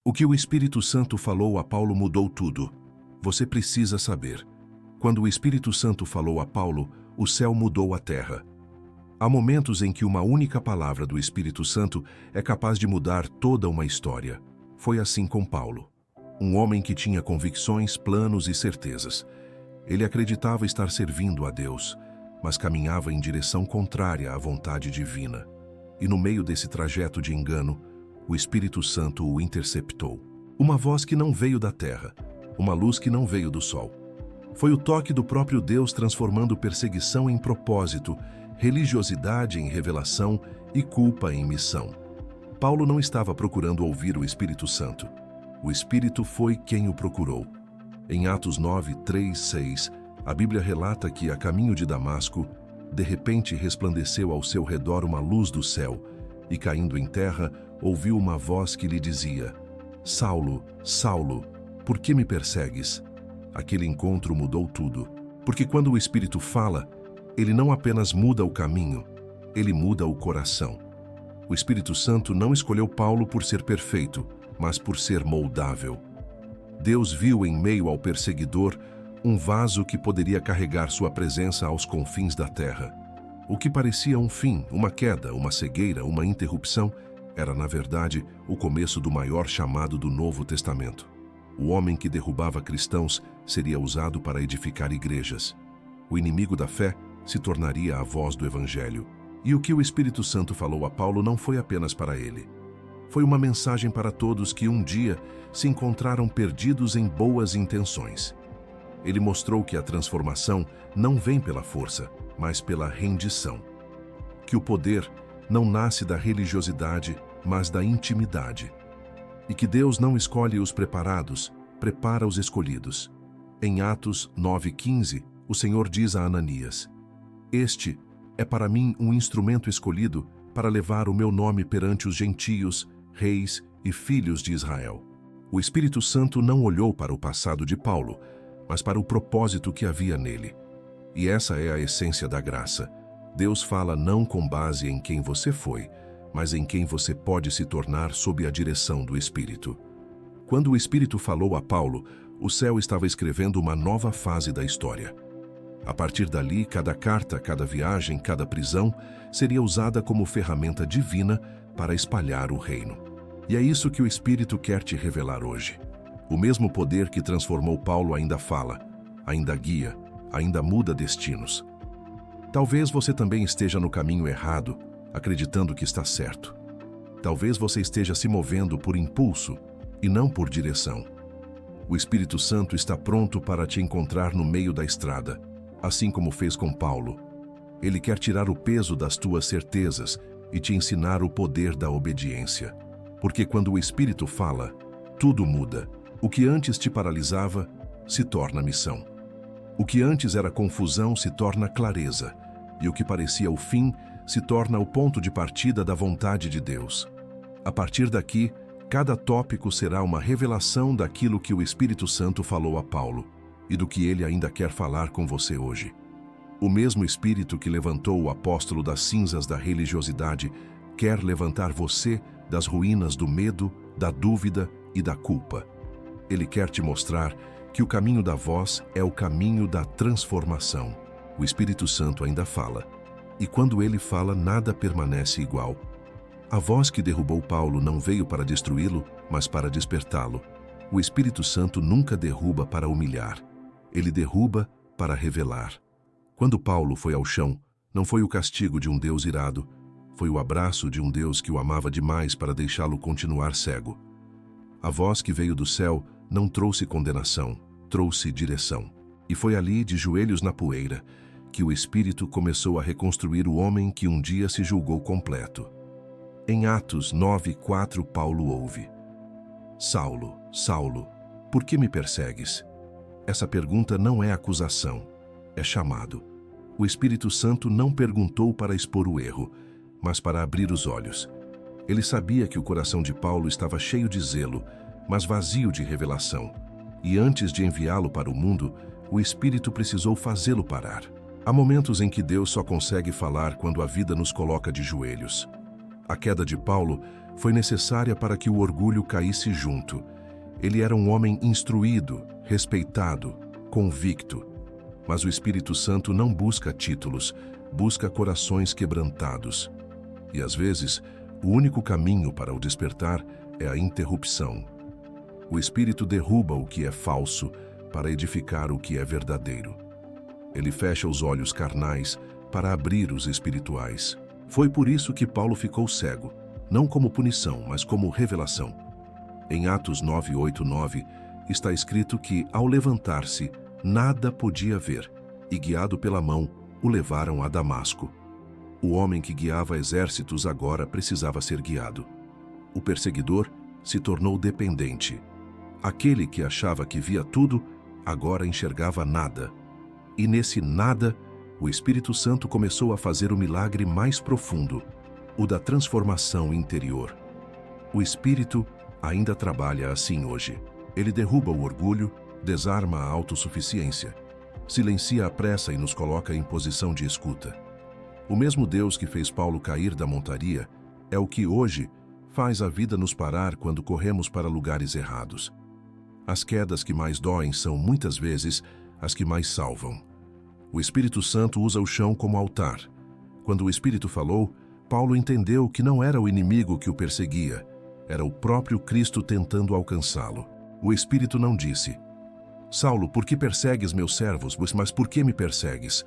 O que o Espírito Santo falou a Paulo mudou tudo. Você precisa saber. Quando o Espírito Santo falou a Paulo, o céu mudou a terra. Há momentos em que uma única palavra do Espírito Santo é capaz de mudar toda uma história. Foi assim com Paulo. Um homem que tinha convicções, planos e certezas. Ele acreditava estar servindo a Deus, mas caminhava em direção contrária à vontade divina. E no meio desse trajeto de engano, o Espírito Santo o interceptou. Uma voz que não veio da terra, uma luz que não veio do sol. Foi o toque do próprio Deus transformando perseguição em propósito, religiosidade em revelação e culpa em missão. Paulo não estava procurando ouvir o Espírito Santo. O Espírito foi quem o procurou. Em Atos 9, 3, 6, a Bíblia relata que, a caminho de Damasco, de repente resplandeceu ao seu redor uma luz do céu, e caindo em terra, ouviu uma voz que lhe dizia: Saulo, Saulo, por que me persegues? Aquele encontro mudou tudo, porque quando o Espírito fala, ele não apenas muda o caminho, ele muda o coração. O Espírito Santo não escolheu Paulo por ser perfeito, mas por ser moldável. Deus viu em meio ao perseguidor um vaso que poderia carregar sua presença aos confins da terra. O que parecia um fim, uma queda, uma cegueira, uma interrupção, era, na verdade, o começo do maior chamado do Novo Testamento. O homem que derrubava cristãos seria usado para edificar igrejas. O inimigo da fé se tornaria a voz do Evangelho. E o que o Espírito Santo falou a Paulo não foi apenas para ele. Foi uma mensagem para todos que um dia se encontraram perdidos em boas intenções. Ele mostrou que a transformação não vem pela força, mas pela rendição. Que o poder não nasce da religiosidade, mas da intimidade. E que Deus não escolhe os preparados, prepara os escolhidos. Em Atos 9:15, o Senhor diz a Ananias: Este é para mim um instrumento escolhido para levar o meu nome perante os gentios, reis e filhos de Israel. O Espírito Santo não olhou para o passado de Paulo, mas para o propósito que havia nele. E essa é a essência da graça. Deus fala não com base em quem você foi, mas em quem você pode se tornar sob a direção do Espírito. Quando o Espírito falou a Paulo, o céu estava escrevendo uma nova fase da história. A partir dali, cada carta, cada viagem, cada prisão seria usada como ferramenta divina para espalhar o reino. E é isso que o Espírito quer te revelar hoje. O mesmo poder que transformou Paulo ainda fala, ainda guia, ainda muda destinos. Talvez você também esteja no caminho errado, acreditando que está certo. Talvez você esteja se movendo por impulso e não por direção. O Espírito Santo está pronto para te encontrar no meio da estrada, assim como fez com Paulo. Ele quer tirar o peso das tuas certezas e te ensinar o poder da obediência. Porque quando o Espírito fala, tudo muda. O que antes te paralisava se torna missão. O que antes era confusão se torna clareza. E o que parecia o fim se torna o ponto de partida da vontade de Deus. A partir daqui, cada tópico será uma revelação daquilo que o Espírito Santo falou a Paulo e do que ele ainda quer falar com você hoje. O mesmo Espírito que levantou o apóstolo das cinzas da religiosidade quer levantar você das ruínas do medo, da dúvida e da culpa. Ele quer te mostrar que o caminho da voz é o caminho da transformação. O Espírito Santo ainda fala, e quando ele fala, nada permanece igual. A voz que derrubou Paulo não veio para destruí-lo, mas para despertá-lo. O Espírito Santo nunca derruba para humilhar. Ele derruba para revelar. Quando Paulo foi ao chão, não foi o castigo de um Deus irado, foi o abraço de um Deus que o amava demais para deixá-lo continuar cego. A voz que veio do céu não trouxe condenação, trouxe direção. E foi ali, de joelhos na poeira, que o Espírito começou a reconstruir o homem que um dia se julgou completo. Em Atos 9:4, Paulo ouve: Saulo, Saulo, por que me persegues? Essa pergunta não é acusação, é chamado. O Espírito Santo não perguntou para expor o erro, mas para abrir os olhos. Ele sabia que o coração de Paulo estava cheio de zelo, mas vazio de revelação. E antes de enviá-lo para o mundo, o Espírito precisou fazê-lo parar. Há momentos em que Deus só consegue falar quando a vida nos coloca de joelhos. A queda de Paulo foi necessária para que o orgulho caísse junto. Ele era um homem instruído, respeitado, convicto. Mas o Espírito Santo não busca títulos, busca corações quebrantados. E às vezes, o único caminho para o despertar é a interrupção. O Espírito derruba o que é falso para edificar o que é verdadeiro. Ele fecha os olhos carnais para abrir os espirituais. Foi por isso que Paulo ficou cego, não como punição, mas como revelação. Em Atos 9:8-9, está escrito que, ao levantar-se, nada podia ver, e guiado pela mão, o levaram a Damasco. O homem que guiava exércitos agora precisava ser guiado. O perseguidor se tornou dependente. Aquele que achava que via tudo, agora enxergava nada. E nesse nada, o Espírito Santo começou a fazer o milagre mais profundo, o da transformação interior. O Espírito ainda trabalha assim hoje. Ele derruba o orgulho, desarma a autossuficiência, silencia a pressa e nos coloca em posição de escuta. O mesmo Deus que fez Paulo cair da montaria é o que hoje faz a vida nos parar quando corremos para lugares errados. As quedas que mais doem são, muitas vezes, as que mais salvam. O Espírito Santo usa o chão como altar. Quando o Espírito falou, Paulo entendeu que não era o inimigo que o perseguia, era o próprio Cristo tentando alcançá-lo. O Espírito não disse: Saulo, por que persegues meus servos, mas por que me persegues?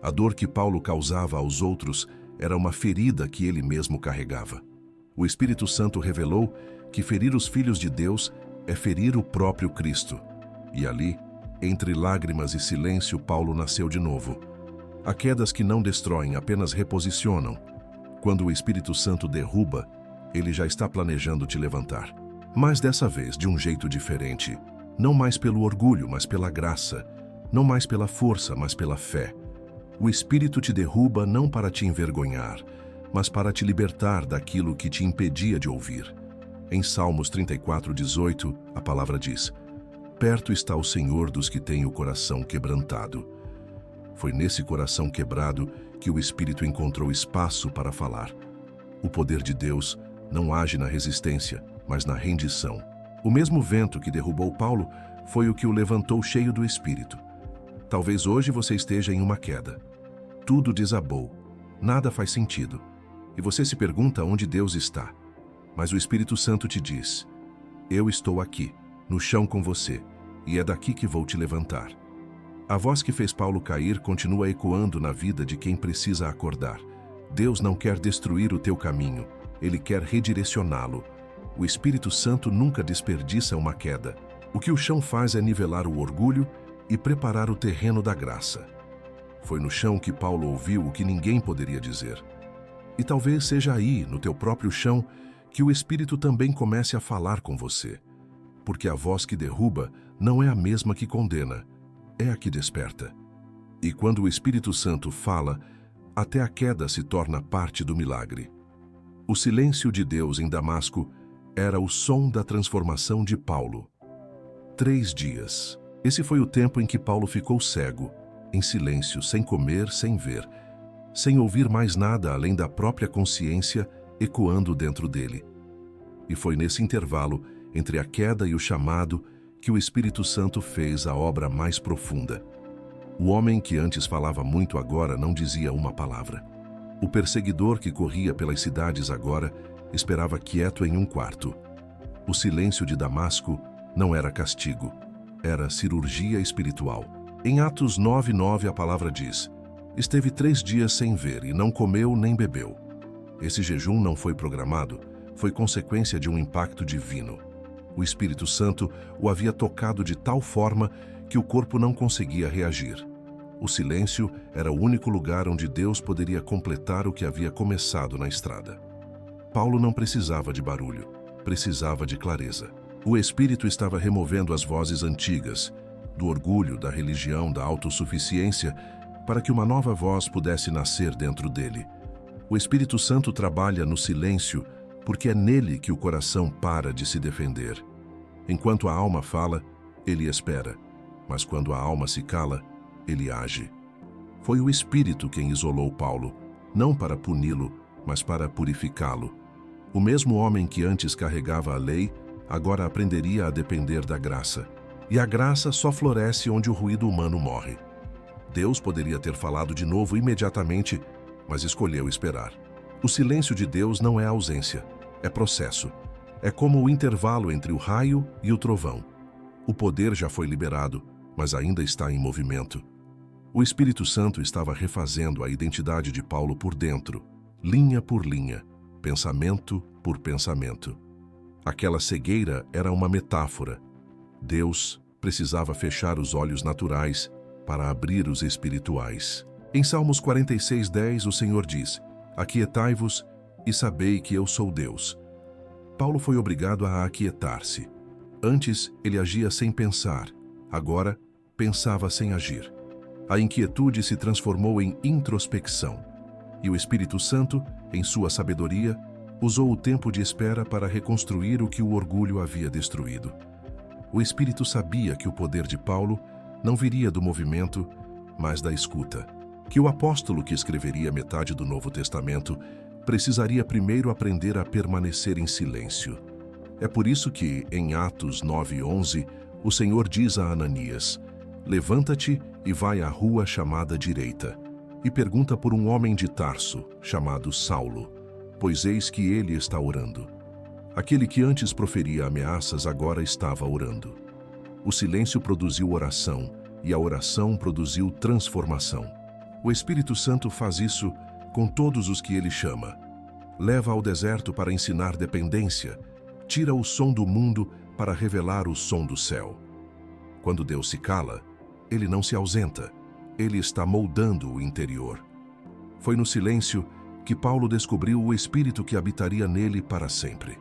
A dor que Paulo causava aos outros era uma ferida que ele mesmo carregava. O Espírito Santo revelou que ferir os filhos de Deus é ferir o próprio Cristo. E ali, entre lágrimas e silêncio, Paulo nasceu de novo. Há quedas que não destroem, apenas reposicionam. Quando o Espírito Santo derruba, ele já está planejando te levantar. Mas dessa vez, de um jeito diferente. Não mais pelo orgulho, mas pela graça. Não mais pela força, mas pela fé. O Espírito te derruba não para te envergonhar, mas para te libertar daquilo que te impedia de ouvir. Em Salmos 34:18, a palavra diz: Perto está o Senhor dos que têm o coração quebrantado. Foi nesse coração quebrado que o Espírito encontrou espaço para falar. O poder de Deus não age na resistência, mas na rendição. O mesmo vento que derrubou Paulo foi o que o levantou cheio do Espírito. Talvez hoje você esteja em uma queda. Tudo desabou, nada faz sentido. E você se pergunta onde Deus está. Mas o Espírito Santo te diz: Eu estou aqui, no chão com você, e é daqui que vou te levantar. A voz que fez Paulo cair continua ecoando na vida de quem precisa acordar. Deus não quer destruir o teu caminho, Ele quer redirecioná-lo. O Espírito Santo nunca desperdiça uma queda. O que o chão faz é nivelar o orgulho e preparar o terreno da graça. Foi no chão que Paulo ouviu o que ninguém poderia dizer. E talvez seja aí, no teu próprio chão, que o Espírito também comece a falar com você. Porque a voz que derruba não é a mesma que condena, é a que desperta. E quando o Espírito Santo fala, até a queda se torna parte do milagre. O silêncio de Deus em Damasco era o som da transformação de Paulo. 3 dias. Esse foi o tempo em que Paulo ficou cego, em silêncio, sem comer, sem ver, sem ouvir mais nada além da própria consciência ecoando dentro dele. E foi nesse intervalo, entre a queda e o chamado, que o Espírito Santo fez a obra mais profunda. O homem que antes falava muito agora não dizia uma palavra. O perseguidor que corria pelas cidades agora esperava quieto em um quarto. O silêncio de Damasco não era castigo, era cirurgia espiritual. Em Atos 9:9 a palavra diz: Esteve 3 dias sem ver e não comeu nem bebeu. Esse jejum não foi programado, foi consequência de um impacto divino. O Espírito Santo o havia tocado de tal forma que o corpo não conseguia reagir. O silêncio era o único lugar onde Deus poderia completar o que havia começado na estrada. Paulo não precisava de barulho, precisava de clareza. O Espírito estava removendo as vozes antigas, do orgulho, da religião, da autossuficiência, para que uma nova voz pudesse nascer dentro dele. O Espírito Santo trabalha no silêncio, porque é nele que o coração para de se defender. Enquanto a alma fala, ele espera, mas quando a alma se cala, ele age. Foi o Espírito quem isolou Paulo, não para puni-lo, mas para purificá-lo. O mesmo homem que antes carregava a lei, agora aprenderia a depender da graça. E a graça só floresce onde o ruído humano morre. Deus poderia ter falado de novo imediatamente, mas escolheu esperar. O silêncio de Deus não é ausência, é processo. É como o intervalo entre o raio e o trovão. O poder já foi liberado, mas ainda está em movimento. O Espírito Santo estava refazendo a identidade de Paulo por dentro, linha por linha, pensamento por pensamento. Aquela cegueira era uma metáfora. Deus precisava fechar os olhos naturais para abrir os espirituais. Em Salmos 46:10, o Senhor diz: Aquietai-vos e sabei que eu sou Deus. Paulo foi obrigado a aquietar-se. Antes, ele agia sem pensar. Agora, pensava sem agir. A inquietude se transformou em introspecção. E o Espírito Santo, em sua sabedoria, usou o tempo de espera para reconstruir o que o orgulho havia destruído. O Espírito sabia que o poder de Paulo não viria do movimento, mas da escuta. Que o apóstolo que escreveria metade do Novo Testamento precisaria primeiro aprender a permanecer em silêncio. É por isso que, em Atos 9:11, o Senhor diz a Ananias: Levanta-te e vai à rua chamada Direita, e pergunta por um homem de Tarso, chamado Saulo, pois eis que ele está orando. Aquele que antes proferia ameaças agora estava orando. O silêncio produziu oração, e a oração produziu transformação. O Espírito Santo faz isso com todos os que ele chama. Leva ao deserto para ensinar dependência, tira o som do mundo para revelar o som do céu. Quando Deus se cala, ele não se ausenta, ele está moldando o interior. Foi no silêncio que Paulo descobriu o Espírito que habitaria nele para sempre.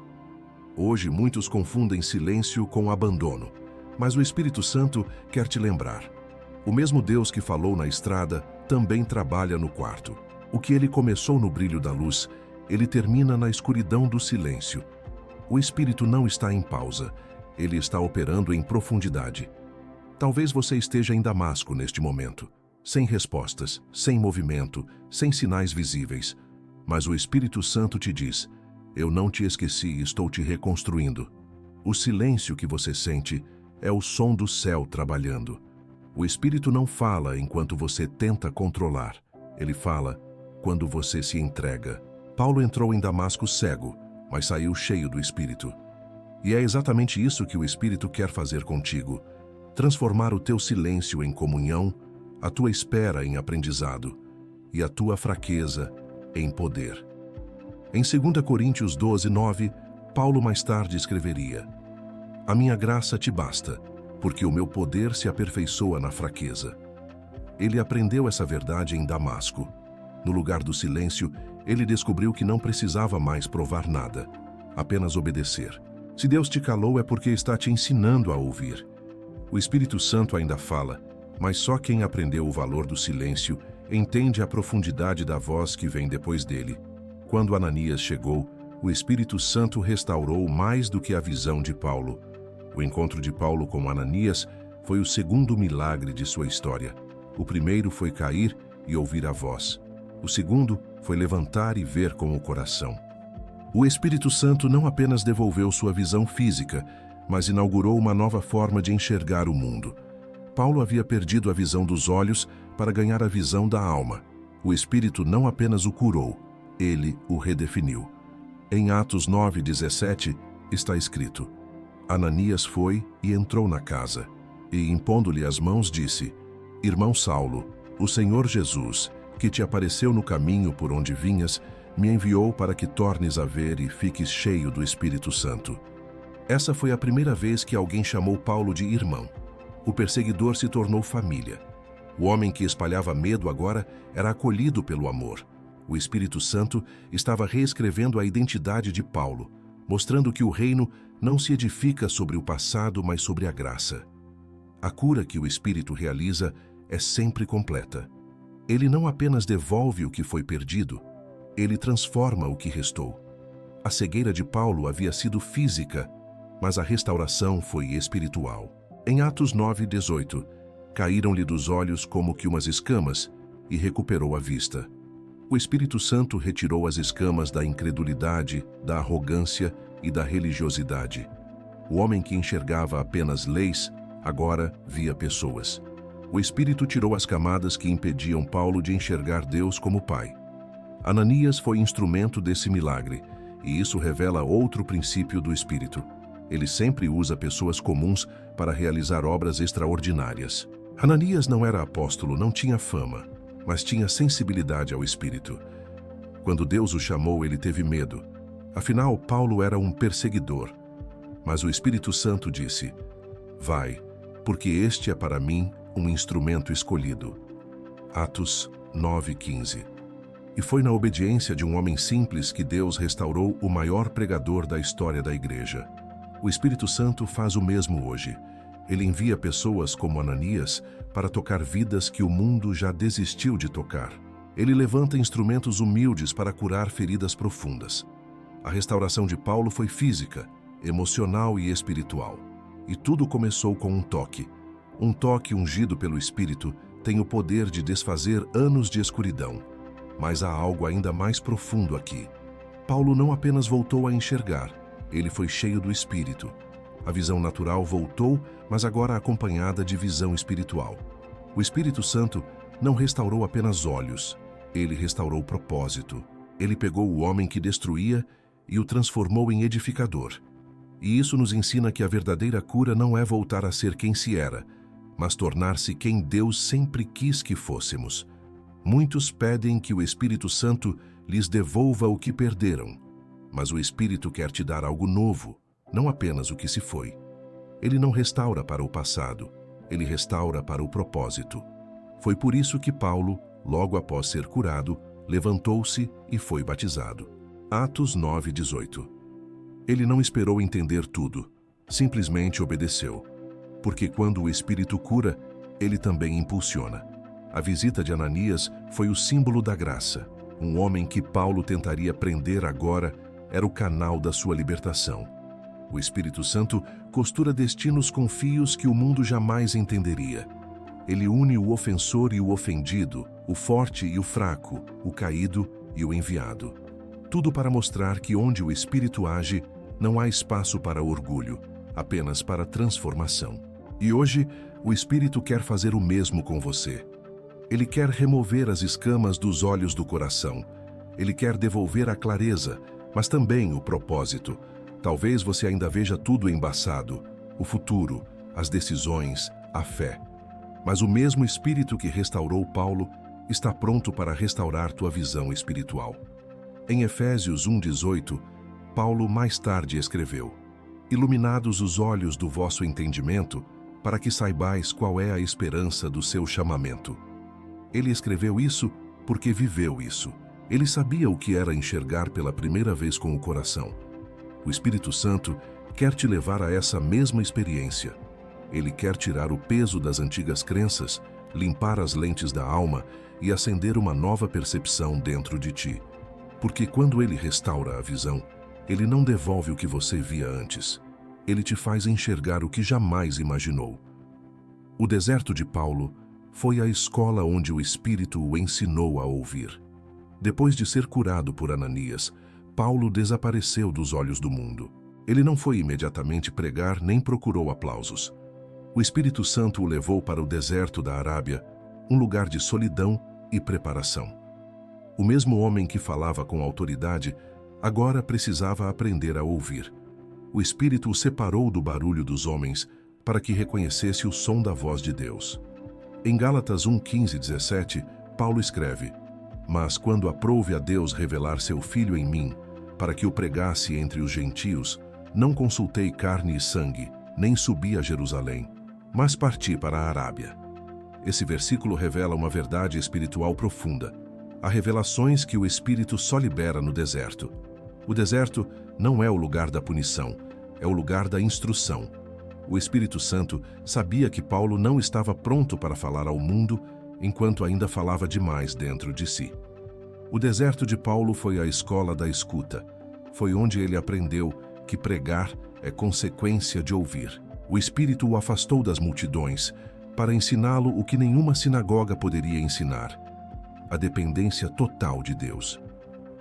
Hoje muitos confundem silêncio com abandono, mas o Espírito Santo quer te lembrar. O mesmo Deus que falou na estrada também trabalha no quarto. O que ele começou no brilho da luz, ele termina na escuridão do silêncio. O Espírito não está em pausa, ele está operando em profundidade. Talvez você esteja em Damasco neste momento, sem respostas, sem movimento, sem sinais visíveis. Mas o Espírito Santo te diz: eu não te esqueci, estou te reconstruindo. O silêncio que você sente é o som do céu trabalhando. O Espírito não fala enquanto você tenta controlar. Ele fala quando você se entrega. Paulo entrou em Damasco cego, mas saiu cheio do Espírito. E é exatamente isso que o Espírito quer fazer contigo: transformar o teu silêncio em comunhão, a tua espera em aprendizado e a tua fraqueza em poder. Em 2 Coríntios 12:9, Paulo mais tarde escreveria: A minha graça te basta, porque o meu poder se aperfeiçoa na fraqueza. Ele aprendeu essa verdade em Damasco. No lugar do silêncio, ele descobriu que não precisava mais provar nada, apenas obedecer. Se Deus te calou é porque está te ensinando a ouvir. O Espírito Santo ainda fala, mas só quem aprendeu o valor do silêncio entende a profundidade da voz que vem depois dele. Quando Ananias chegou, o Espírito Santo restaurou mais do que a visão de Paulo. O encontro de Paulo com Ananias foi o segundo milagre de sua história. O primeiro foi cair e ouvir a voz. O segundo foi levantar e ver com o coração. O Espírito Santo não apenas devolveu sua visão física, mas inaugurou uma nova forma de enxergar o mundo. Paulo havia perdido a visão dos olhos para ganhar a visão da alma. O Espírito não apenas o curou, ele o redefiniu. Em Atos 9:17 está escrito: Ananias foi e entrou na casa, e impondo-lhe as mãos disse: Irmão Saulo, o Senhor Jesus, que te apareceu no caminho por onde vinhas, me enviou para que tornes a ver e fiques cheio do Espírito Santo. Essa foi a primeira vez que alguém chamou Paulo de irmão. O perseguidor se tornou família. O homem que espalhava medo agora era acolhido pelo amor. O Espírito Santo estava reescrevendo a identidade de Paulo, mostrando que o reino não se edifica sobre o passado, mas sobre a graça. A cura que o Espírito realiza é sempre completa. Ele não apenas devolve o que foi perdido, ele transforma o que restou. A cegueira de Paulo havia sido física, mas a restauração foi espiritual. Em Atos 9:18, caíram-lhe dos olhos como que umas escamas e recuperou a vista. O Espírito Santo retirou as escamas da incredulidade, da arrogância e da religiosidade. O homem que enxergava apenas leis, agora via pessoas. O Espírito tirou as camadas que impediam Paulo de enxergar Deus como Pai. Ananias foi instrumento desse milagre, e isso revela outro princípio do Espírito. Ele sempre usa pessoas comuns para realizar obras extraordinárias. Ananias não era apóstolo, não tinha fama, mas tinha sensibilidade ao Espírito. Quando Deus o chamou, ele teve medo. Afinal, Paulo era um perseguidor. Mas o Espírito Santo disse: vai, porque este é para mim um instrumento escolhido. Atos 9:15. E foi na obediência de um homem simples que Deus restaurou o maior pregador da história da igreja. O Espírito Santo faz o mesmo hoje. Ele envia pessoas como Ananias para tocar vidas que o mundo já desistiu de tocar. Ele levanta instrumentos humildes para curar feridas profundas. A restauração de Paulo foi física, emocional e espiritual. E tudo começou com um toque. Um toque ungido pelo Espírito tem o poder de desfazer anos de escuridão. Mas há algo ainda mais profundo aqui. Paulo não apenas voltou a enxergar, ele foi cheio do Espírito. A visão natural voltou, mas agora acompanhada de visão espiritual. O Espírito Santo não restaurou apenas olhos, ele restaurou propósito. Ele pegou o homem que destruía e o transformou em edificador. E isso nos ensina que a verdadeira cura não é voltar a ser quem se era, mas tornar-se quem Deus sempre quis que fôssemos. Muitos pedem que o Espírito Santo lhes devolva o que perderam, mas o Espírito quer te dar algo novo, não apenas o que se foi. Ele não restaura para o passado, ele restaura para o propósito. Foi por isso que Paulo, logo após ser curado, levantou-se e foi batizado. Atos 9:18. Ele não esperou entender tudo, simplesmente obedeceu. Porque quando o Espírito cura, ele também impulsiona. A visita de Ananias foi o símbolo da graça. Um homem que Paulo tentaria prender agora era o canal da sua libertação. O Espírito Santo costura destinos com fios que o mundo jamais entenderia. Ele une o ofensor e o ofendido, o forte e o fraco, o caído e o enviado. Tudo para mostrar que onde o Espírito age, não há espaço para orgulho, apenas para transformação. E hoje, o Espírito quer fazer o mesmo com você. Ele quer remover as escamas dos olhos do coração. Ele quer devolver a clareza, mas também o propósito. Talvez você ainda veja tudo embaçado, o futuro, as decisões, a fé. Mas o mesmo Espírito que restaurou Paulo está pronto para restaurar tua visão espiritual. Em Efésios 1:18, Paulo mais tarde escreveu: iluminados os olhos do vosso entendimento, para que saibais qual é a esperança do seu chamamento. Ele escreveu isso porque viveu isso. Ele sabia o que era enxergar pela primeira vez com o coração. O Espírito Santo quer te levar a essa mesma experiência. Ele quer tirar o peso das antigas crenças, limpar as lentes da alma e acender uma nova percepção dentro de ti. Porque quando ele restaura a visão, ele não devolve o que você via antes. Ele te faz enxergar o que jamais imaginou. O deserto de Paulo foi a escola onde o Espírito o ensinou a ouvir. Depois de ser curado por Ananias, Paulo desapareceu dos olhos do mundo. Ele não foi imediatamente pregar nem procurou aplausos. O Espírito Santo o levou para o deserto da Arábia, um lugar de solidão e preparação. O mesmo homem que falava com autoridade, agora precisava aprender a ouvir. O Espírito o separou do barulho dos homens para que reconhecesse o som da voz de Deus. Em Gálatas 1:15-17, Paulo escreve: mas quando aprouve a Deus revelar seu Filho em mim, para que o pregasse entre os gentios, não consultei carne e sangue, nem subi a Jerusalém, mas parti para a Arábia. Esse versículo revela uma verdade espiritual profunda. Há revelações que o Espírito só libera no deserto. O deserto não é o lugar da punição, é o lugar da instrução. O Espírito Santo sabia que Paulo não estava pronto para falar ao mundo, enquanto ainda falava demais dentro de si. O deserto de Paulo foi a escola da escuta. Foi onde ele aprendeu que pregar é consequência de ouvir. O Espírito o afastou das multidões para ensiná-lo o que nenhuma sinagoga poderia ensinar: a dependência total de Deus.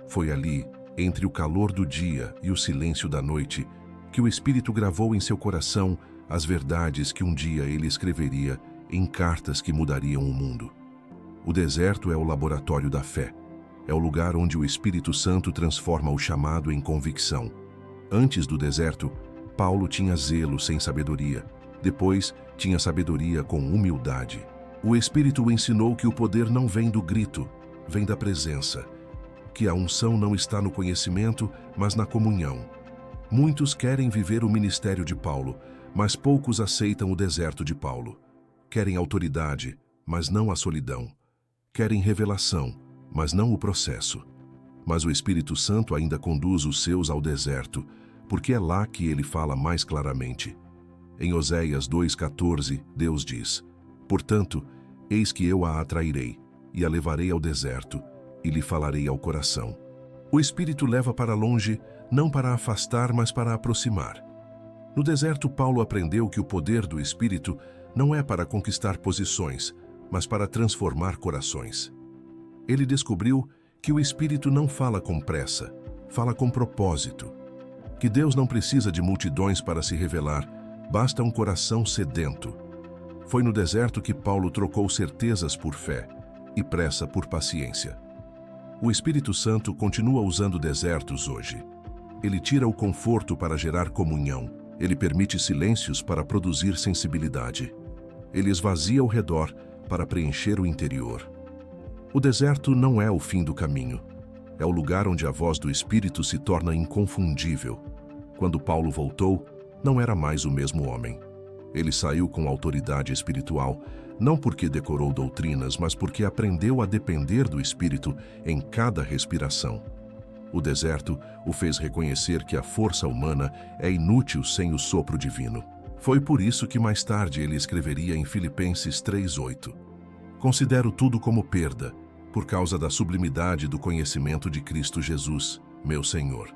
Foi ali, entre o calor do dia e o silêncio da noite, que o Espírito gravou em seu coração as verdades que um dia ele escreveria em cartas que mudariam o mundo. O deserto é o laboratório da fé. É o lugar onde o Espírito Santo transforma o chamado em convicção. Antes do deserto, Paulo tinha zelo sem sabedoria. Depois, tinha sabedoria com humildade. O Espírito o ensinou que o poder não vem do grito, vem da presença. Que a unção não está no conhecimento, mas na comunhão. Muitos querem viver o ministério de Paulo, mas poucos aceitam o deserto de Paulo. Querem autoridade, mas não a solidão. Querem revelação, mas não o processo. Mas o Espírito Santo ainda conduz os seus ao deserto, porque é lá que ele fala mais claramente. Em Oséias 2,14, Deus diz: "Portanto, eis que eu a atrairei, e a levarei ao deserto, e lhe falarei ao coração." O Espírito leva para longe, não para afastar, mas para aproximar. No deserto, Paulo aprendeu que o poder do Espírito não é para conquistar posições, mas para transformar corações. Ele descobriu que o Espírito não fala com pressa, fala com propósito. Que Deus não precisa de multidões para se revelar, basta um coração sedento. Foi no deserto que Paulo trocou certezas por fé e pressa por paciência. O Espírito Santo continua usando desertos hoje. Ele tira o conforto para gerar comunhão. Ele permite silêncios para produzir sensibilidade. Ele esvazia o redor para preencher o interior. O deserto não é o fim do caminho. É o lugar onde a voz do Espírito se torna inconfundível. Quando Paulo voltou, não era mais o mesmo homem. Ele saiu com autoridade espiritual, não porque decorou doutrinas, mas porque aprendeu a depender do Espírito em cada respiração. O deserto o fez reconhecer que a força humana é inútil sem o sopro divino. Foi por isso que mais tarde ele escreveria em Filipenses 3:8: "Considero tudo como perda, por causa da sublimidade do conhecimento de Cristo Jesus, meu Senhor."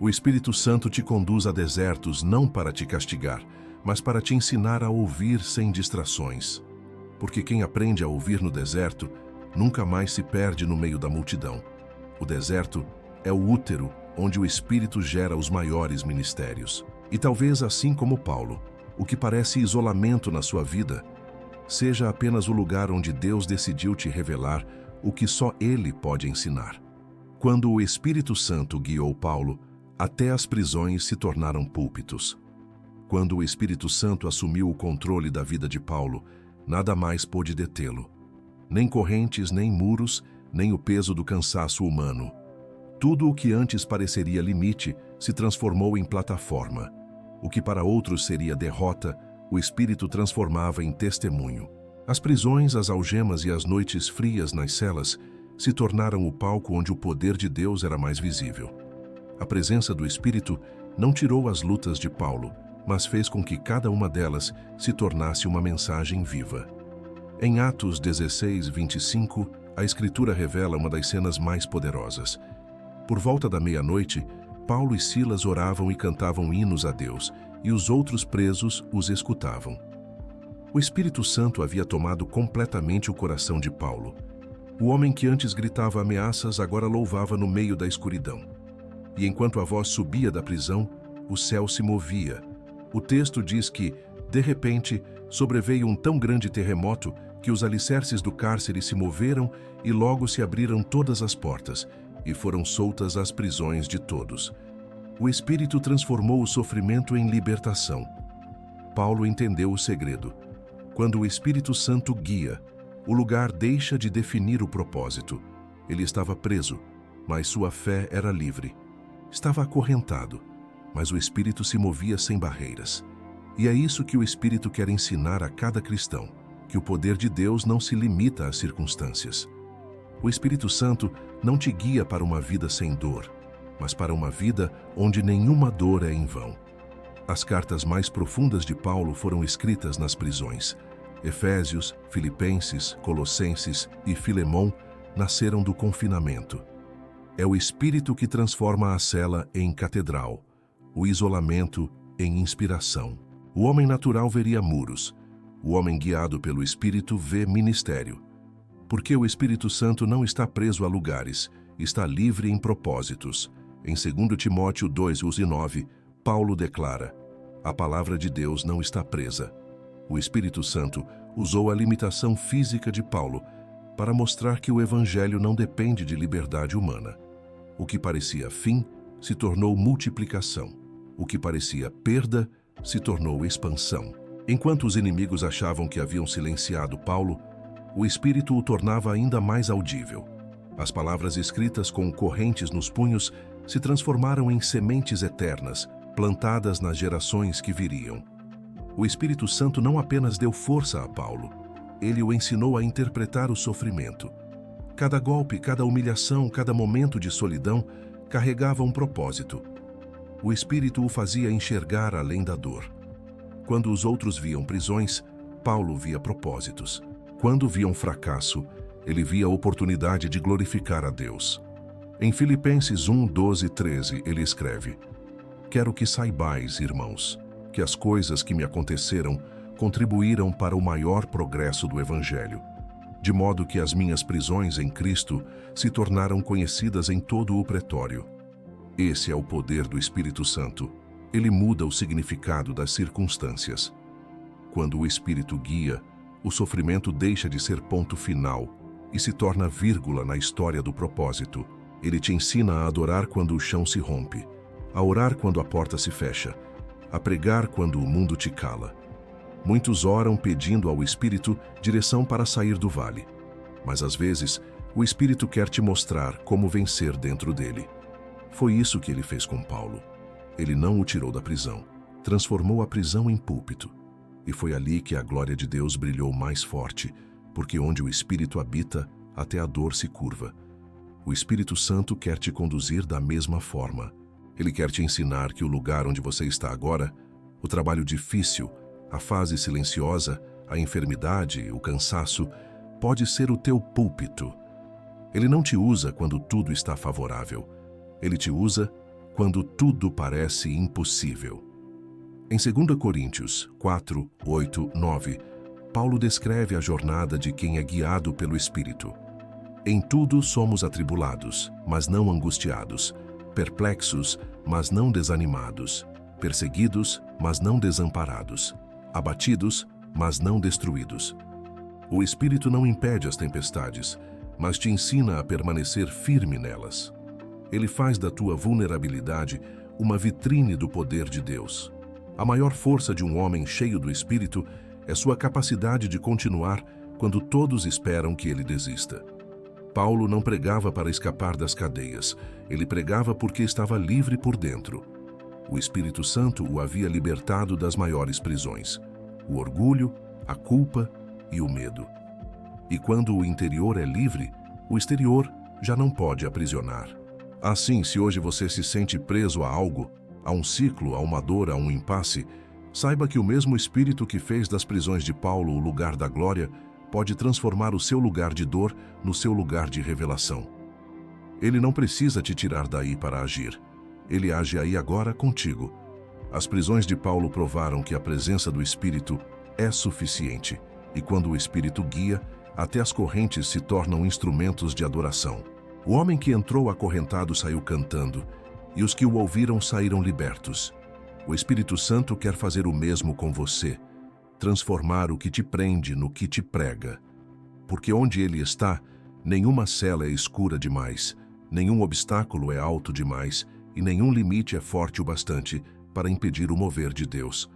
O Espírito Santo te conduz a desertos não para te castigar, mas para te ensinar a ouvir sem distrações. Porque quem aprende a ouvir no deserto nunca mais se perde no meio da multidão. O deserto é o útero onde o Espírito gera os maiores ministérios. E talvez, assim como Paulo, o que parece isolamento na sua vida seja apenas o lugar onde Deus decidiu te revelar o que só Ele pode ensinar. Quando o Espírito Santo guiou Paulo, até as prisões se tornaram púlpitos. Quando o Espírito Santo assumiu o controle da vida de Paulo, nada mais pôde detê-lo. Nem correntes, nem muros, nem o peso do cansaço humano. Tudo o que antes pareceria limite se transformou em plataforma. O que para outros seria derrota, o Espírito transformava em testemunho. As prisões, as algemas e as noites frias nas celas se tornaram o palco onde o poder de Deus era mais visível. A presença do Espírito não tirou as lutas de Paulo, mas fez com que cada uma delas se tornasse uma mensagem viva. Em Atos 16:25, a Escritura revela uma das cenas mais poderosas. Por volta da meia-noite, Paulo e Silas oravam e cantavam hinos a Deus, e os outros presos os escutavam. O Espírito Santo havia tomado completamente o coração de Paulo. O homem que antes gritava ameaças agora louvava no meio da escuridão. E enquanto a voz subia da prisão, o céu se movia. O texto diz que, de repente, sobreveio um tão grande terremoto que os alicerces do cárcere se moveram e logo se abriram todas as portas, e foram soltas as prisões de todos. O Espírito transformou o sofrimento em libertação. Paulo entendeu o segredo. Quando o Espírito Santo guia, o lugar deixa de definir o propósito. Ele estava preso, mas sua fé era livre. Estava acorrentado, mas o Espírito se movia sem barreiras. E é isso que o Espírito quer ensinar a cada cristão, que o poder de Deus não se limita às circunstâncias. O Espírito Santo não te guia para uma vida sem dor, mas para uma vida onde nenhuma dor é em vão. As cartas mais profundas de Paulo foram escritas nas prisões. Efésios, Filipenses, Colossenses e Filemão nasceram do confinamento. É o Espírito que transforma a cela em catedral, o isolamento em inspiração. O homem natural veria muros. O homem guiado pelo Espírito vê ministério. Porque o Espírito Santo não está preso a lugares, está livre em propósitos. Em 2 Timóteo 2:9, Paulo declara: a palavra de Deus não está presa. O Espírito Santo usou a limitação física de Paulo para mostrar que o Evangelho não depende de liberdade humana. O que parecia fim se tornou multiplicação. O que parecia perda se tornou expansão. Enquanto os inimigos achavam que haviam silenciado Paulo, o Espírito o tornava ainda mais audível. As palavras escritas com correntes nos punhos se transformaram em sementes eternas, plantadas nas gerações que viriam. O Espírito Santo não apenas deu força a Paulo, ele o ensinou a interpretar o sofrimento. Cada golpe, cada humilhação, cada momento de solidão carregava um propósito. O Espírito o fazia enxergar além da dor. Quando os outros viam prisões, Paulo via propósitos. Quando viam fracasso, ele via a oportunidade de glorificar a Deus. Em Filipenses 1:12-13, ele escreve: quero que saibais, irmãos, que as coisas que me aconteceram contribuíram para o maior progresso do Evangelho, de modo que as minhas prisões em Cristo se tornaram conhecidas em todo o pretório. Esse é o poder do Espírito Santo. Ele muda o significado das circunstâncias. Quando o Espírito guia, o sofrimento deixa de ser ponto final e se torna vírgula na história do propósito. Ele te ensina a adorar quando o chão se rompe, a orar quando a porta se fecha, a pregar quando o mundo te cala. Muitos oram pedindo ao Espírito direção para sair do vale, mas às vezes o Espírito quer te mostrar como vencer dentro dele. Foi isso que ele fez com Paulo. Ele não o tirou da prisão, transformou a prisão em púlpito. E foi ali que a glória de Deus brilhou mais forte, porque onde o Espírito habita, até a dor se curva. O Espírito Santo quer te conduzir da mesma forma. Ele quer te ensinar que o lugar onde você está agora, o trabalho difícil, a fase silenciosa, a enfermidade, o cansaço, pode ser o teu púlpito. Ele não te usa quando tudo está favorável. Ele te usa quando tudo parece impossível. Em 2 Coríntios 4:8-9, Paulo descreve a jornada de quem é guiado pelo Espírito. Em tudo somos atribulados, mas não angustiados, perplexos, mas não desanimados, perseguidos, mas não desamparados, abatidos, mas não destruídos. O Espírito não impede as tempestades, mas te ensina a permanecer firme nelas. Ele faz da tua vulnerabilidade uma vitrine do poder de Deus. A maior força de um homem cheio do Espírito é sua capacidade de continuar quando todos esperam que ele desista. Paulo não pregava para escapar das cadeias, ele pregava porque estava livre por dentro. O Espírito Santo o havia libertado das maiores prisões: o orgulho, a culpa e o medo. E quando o interior é livre, o exterior já não pode aprisionar. Assim, se hoje você se sente preso a algo, a um ciclo, a uma dor, a um impasse, saiba que o mesmo Espírito que fez das prisões de Paulo o lugar da glória pode transformar o seu lugar de dor no seu lugar de revelação. Ele não precisa te tirar daí para agir. Ele age aí agora contigo. As prisões de Paulo provaram que a presença do Espírito é suficiente, e quando o Espírito guia, até as correntes se tornam instrumentos de adoração. O homem que entrou acorrentado saiu cantando, e os que o ouviram saíram libertos. O Espírito Santo quer fazer o mesmo com você, transformar o que te prende no que te prega. Porque onde ele está, nenhuma cela é escura demais, nenhum obstáculo é alto demais e nenhum limite é forte o bastante para impedir o mover de Deus.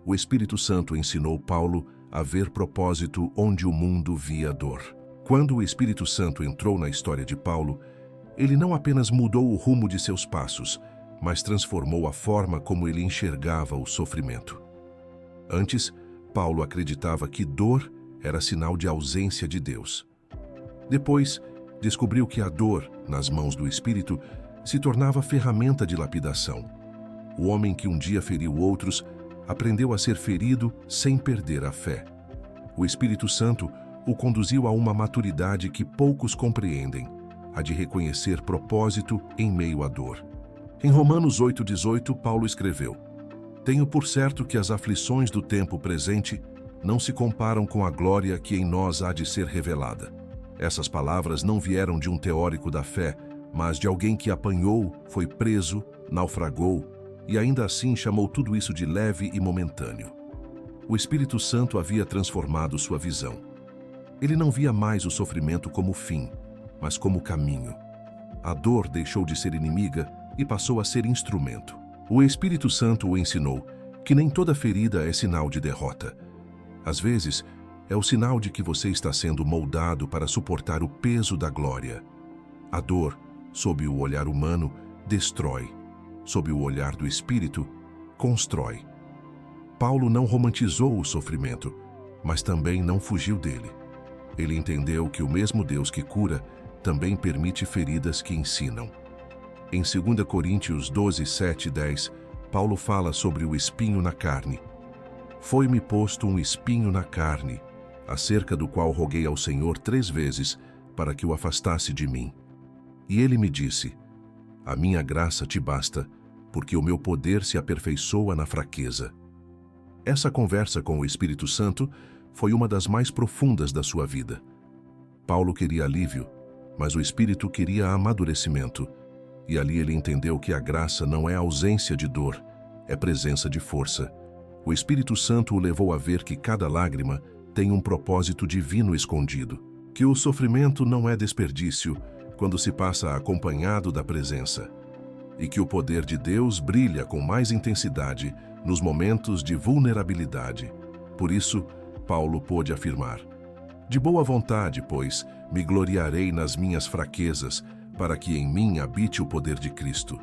O Espírito Santo ensinou Paulo a ver propósito onde o mundo via dor. Quando o Espírito Santo entrou na história de Paulo, ele não apenas mudou o rumo de seus passos, mas transformou a forma como ele enxergava o sofrimento. Antes, Paulo acreditava que dor era sinal de ausência de Deus. Depois, descobriu que a dor, nas mãos do Espírito, se tornava ferramenta de lapidação. O homem que um dia feriu outros aprendeu a ser ferido sem perder a fé. O Espírito Santo o conduziu a uma maturidade que poucos compreendem, a de reconhecer propósito em meio à dor. Em Romanos 8:18, Paulo escreveu: tenho por certo que as aflições do tempo presente não se comparam com a glória que em nós há de ser revelada. Essas palavras não vieram de um teórico da fé, mas de alguém que apanhou, foi preso, naufragou e ainda assim chamou tudo isso de leve e momentâneo. O Espírito Santo havia transformado sua visão. Ele não via mais o sofrimento como fim, mas como caminho. A dor deixou de ser inimiga e passou a ser instrumento. O Espírito Santo o ensinou que nem toda ferida é sinal de derrota. Às vezes, é o sinal de que você está sendo moldado para suportar o peso da glória. A dor, sob o olhar humano, destrói. Sob o olhar do Espírito, constrói. Paulo não romantizou o sofrimento, mas também não fugiu dele. Ele entendeu que o mesmo Deus que cura também permite feridas que ensinam. Em 2 Coríntios 12, 7 e 10, Paulo fala sobre o espinho na carne. Foi-me posto um espinho na carne, acerca do qual roguei ao Senhor 3 vezes para que o afastasse de mim. E ele me disse: a minha graça te basta, porque o meu poder se aperfeiçoa na fraqueza. Essa conversa com o Espírito Santo foi uma das mais profundas da sua vida. Paulo queria alívio, mas o Espírito queria amadurecimento. E ali ele entendeu que a graça não é ausência de dor, é presença de força. O Espírito Santo o levou a ver que cada lágrima tem um propósito divino escondido, que o sofrimento não é desperdício quando se passa acompanhado da presença, e que o poder de Deus brilha com mais intensidade nos momentos de vulnerabilidade. Por isso, Paulo pôde afirmar: de boa vontade, pois, me gloriarei nas minhas fraquezas, para que em mim habite o poder de Cristo.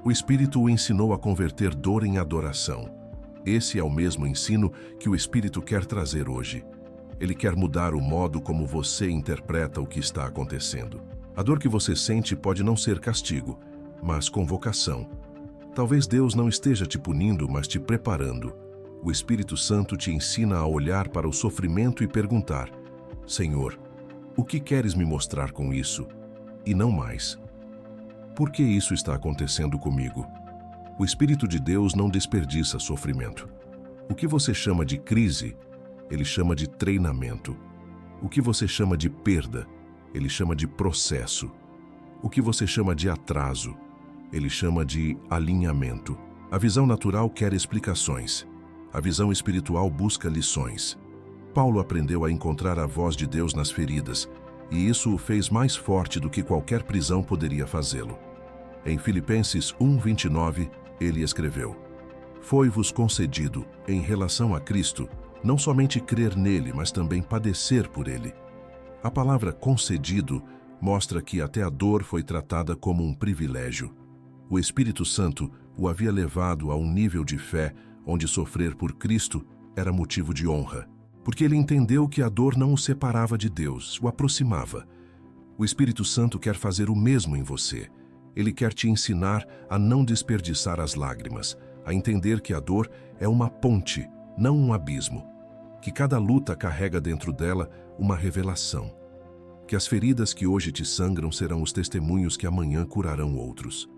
O Espírito o ensinou a converter dor em adoração. Esse é o mesmo ensino que o Espírito quer trazer hoje. Ele quer mudar o modo como você interpreta o que está acontecendo. A dor que você sente pode não ser castigo, mas convocação. Talvez Deus não esteja te punindo, mas te preparando. O Espírito Santo te ensina a olhar para o sofrimento e perguntar: Senhor, o que queres me mostrar com isso? E não mais. Por que isso está acontecendo comigo? O Espírito de Deus não desperdiça sofrimento. O que você chama de crise, ele chama de treinamento. O que você chama de perda, ele chama de processo. O que você chama de atraso, ele chama de alinhamento. A visão natural quer explicações. A visão espiritual busca lições. Paulo aprendeu a encontrar a voz de Deus nas feridas, e isso o fez mais forte do que qualquer prisão poderia fazê-lo. Em Filipenses 1:29, ele escreveu: foi-vos concedido, em relação a Cristo, não somente crer nele, mas também padecer por ele. A palavra concedido mostra que até a dor foi tratada como um privilégio. O Espírito Santo o havia levado a um nível de fé onde sofrer por Cristo era motivo de honra, porque ele entendeu que a dor não o separava de Deus, o aproximava. O Espírito Santo quer fazer o mesmo em você. Ele quer te ensinar a não desperdiçar as lágrimas, a entender que a dor é uma ponte, não um abismo, que cada luta carrega dentro dela uma revelação, que as feridas que hoje te sangram serão os testemunhos que amanhã curarão outros.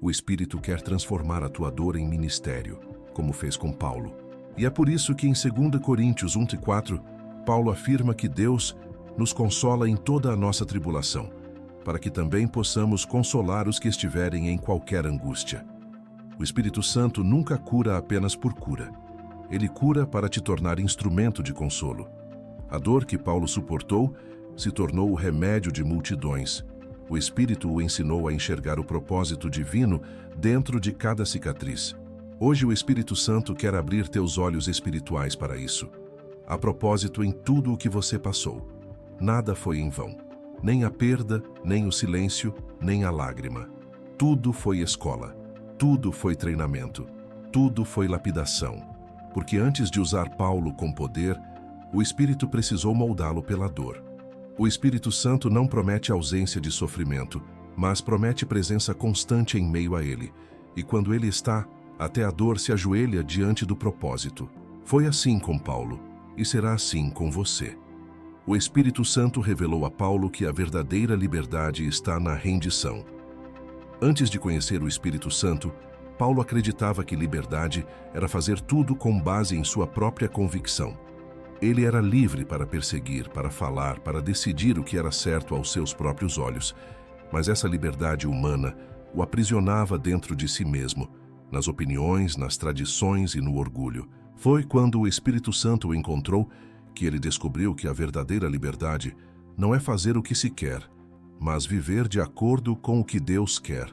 O Espírito quer transformar a tua dor em ministério, como fez com Paulo. E é por isso que em 2 Coríntios 1:4, Paulo afirma que Deus nos consola em toda a nossa tribulação, para que também possamos consolar os que estiverem em qualquer angústia. O Espírito Santo nunca cura apenas por cura. Ele cura para te tornar instrumento de consolo. A dor que Paulo suportou se tornou o remédio de multidões. O Espírito o ensinou a enxergar o propósito divino dentro de cada cicatriz. Hoje o Espírito Santo quer abrir teus olhos espirituais para isso. Há propósito em tudo o que você passou. Nada foi em vão. Nem a perda, nem o silêncio, nem a lágrima. Tudo foi escola. Tudo foi treinamento. Tudo foi lapidação. Porque antes de usar Paulo com poder, o Espírito precisou moldá-lo pela dor. O Espírito Santo não promete ausência de sofrimento, mas promete presença constante em meio a ele. E quando ele está, até a dor se ajoelha diante do propósito. Foi assim com Paulo, e será assim com você. O Espírito Santo revelou a Paulo que a verdadeira liberdade está na rendição. Antes de conhecer o Espírito Santo, Paulo acreditava que liberdade era fazer tudo com base em sua própria convicção. Ele era livre para perseguir, para falar, para decidir o que era certo aos seus próprios olhos. Mas essa liberdade humana o aprisionava dentro de si mesmo, nas opiniões, nas tradições e no orgulho. Foi quando o Espírito Santo o encontrou que ele descobriu que a verdadeira liberdade não é fazer o que se quer, mas viver de acordo com o que Deus quer.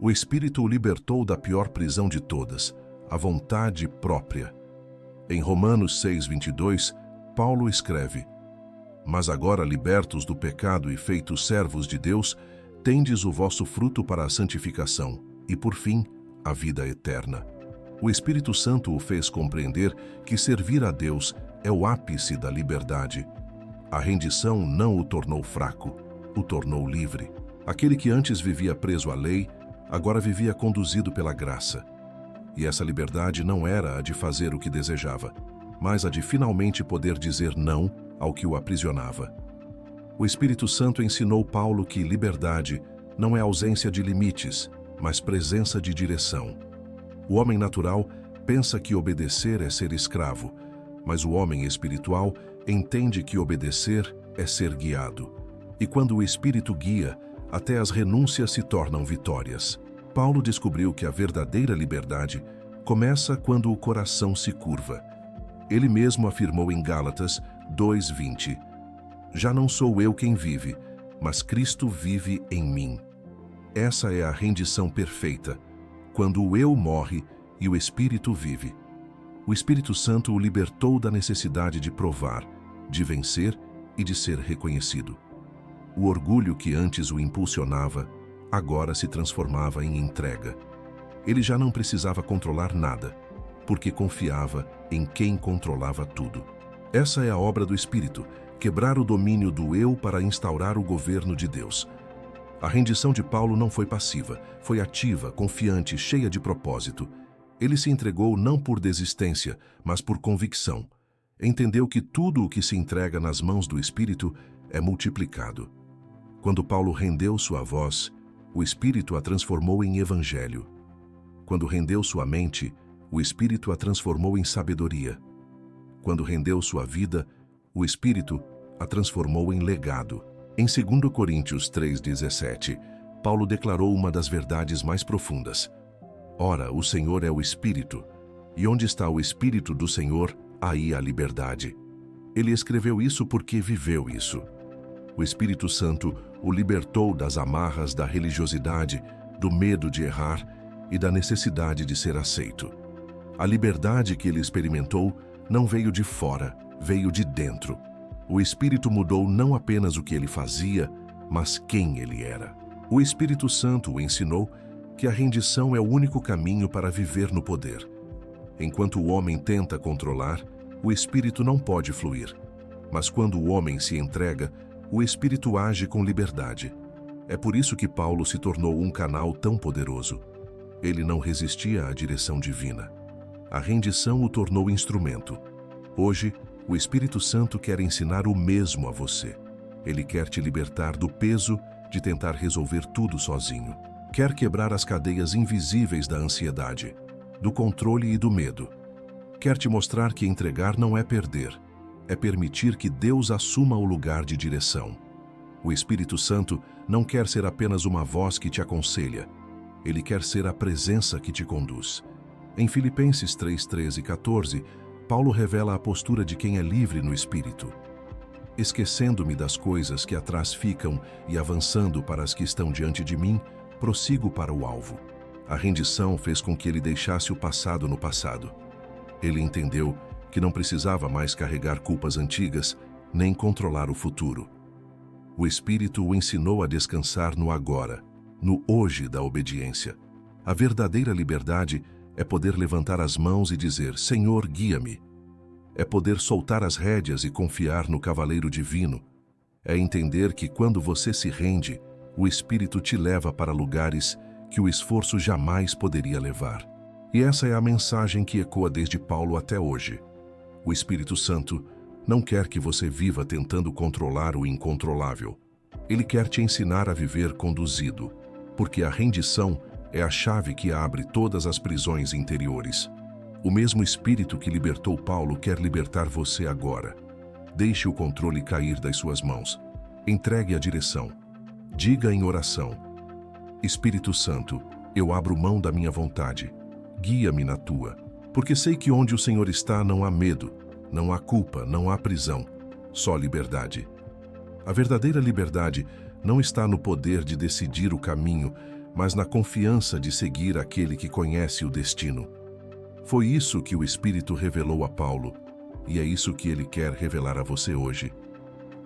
O Espírito o libertou da pior prisão de todas, a vontade própria. Em Romanos 6:22, Paulo escreve: Mas agora, libertos do pecado e feitos servos de Deus, tendes o vosso fruto para a santificação e, por fim, a vida eterna. O Espírito Santo o fez compreender que servir a Deus é o ápice da liberdade. A rendição não o tornou fraco, o tornou livre. Aquele que antes vivia preso à lei, agora vivia conduzido pela graça. E essa liberdade não era a de fazer o que desejava, mas a de finalmente poder dizer não ao que o aprisionava. O Espírito Santo ensinou Paulo que liberdade não é ausência de limites, mas presença de direção. O homem natural pensa que obedecer é ser escravo, mas o homem espiritual entende que obedecer é ser guiado. E quando o Espírito guia, até as renúncias se tornam vitórias. Paulo descobriu que a verdadeira liberdade começa quando o coração se curva. Ele mesmo afirmou em Gálatas 2:20: Já não sou eu quem vive, mas Cristo vive em mim. Essa é a rendição perfeita, quando o eu morre e o Espírito vive. O Espírito Santo o libertou da necessidade de provar, de vencer e de ser reconhecido. O orgulho que antes o impulsionava, agora se transformava em entrega. Ele já não precisava controlar nada, porque confiava em quem controlava tudo. Essa é a obra do Espírito, quebrar o domínio do eu para instaurar o governo de Deus. A rendição de Paulo não foi passiva, foi ativa, confiante, cheia de propósito. Ele se entregou não por desistência, mas por convicção. Entendeu que tudo o que se entrega nas mãos do Espírito é multiplicado. Quando Paulo rendeu sua voz, o Espírito a transformou em evangelho. Quando rendeu sua mente, o Espírito a transformou em sabedoria. Quando rendeu sua vida, o Espírito a transformou em legado. Em 2 Coríntios 3:17, Paulo declarou uma das verdades mais profundas. Ora, o Senhor é o Espírito, e onde está o Espírito do Senhor, aí há liberdade. Ele escreveu isso porque viveu isso. O Espírito Santo o libertou das amarras da religiosidade, do medo de errar e da necessidade de ser aceito. A liberdade que ele experimentou não veio de fora, veio de dentro. O Espírito mudou não apenas o que ele fazia, mas quem ele era. O Espírito Santo o ensinou que a rendição é o único caminho para viver no poder. Enquanto o homem tenta controlar, o Espírito não pode fluir. Mas quando o homem se entrega, o Espírito age com liberdade. É por isso que Paulo se tornou um canal tão poderoso. Ele não resistia à direção divina. A rendição o tornou instrumento. Hoje, o Espírito Santo quer ensinar o mesmo a você. Ele quer te libertar do peso de tentar resolver tudo sozinho. Quer quebrar as cadeias invisíveis da ansiedade, do controle e do medo. Quer te mostrar que entregar não é perder, é permitir que Deus assuma o lugar de direção. O Espírito Santo não quer ser apenas uma voz que te aconselha. Ele quer ser a presença que te conduz. Em Filipenses 3:13 e 14, Paulo revela a postura de quem é livre no Espírito. Esquecendo-me das coisas que atrás ficam e avançando para as que estão diante de mim, prossigo para o alvo. A rendição fez com que ele deixasse o passado no passado. Ele entendeu que não precisava mais carregar culpas antigas, nem controlar o futuro. O Espírito o ensinou a descansar no agora, no hoje da obediência. A verdadeira liberdade é poder levantar as mãos e dizer: Senhor, guia-me. É poder soltar as rédeas e confiar no cavaleiro divino. É entender que quando você se rende, o Espírito te leva para lugares que o esforço jamais poderia levar. E essa é a mensagem que ecoa desde Paulo até hoje. O Espírito Santo não quer que você viva tentando controlar o incontrolável. Ele quer te ensinar a viver conduzido, porque a rendição é a chave que abre todas as prisões interiores. O mesmo Espírito que libertou Paulo quer libertar você agora. Deixe o controle cair das suas mãos. Entregue a direção. Diga em oração: Espírito Santo, eu abro mão da minha vontade. Guia-me na tua. Porque sei que onde o Senhor está não há medo, não há culpa, não há prisão, só liberdade. A verdadeira liberdade não está no poder de decidir o caminho, mas na confiança de seguir aquele que conhece o destino. Foi isso que o Espírito revelou a Paulo, e é isso que ele quer revelar a você hoje.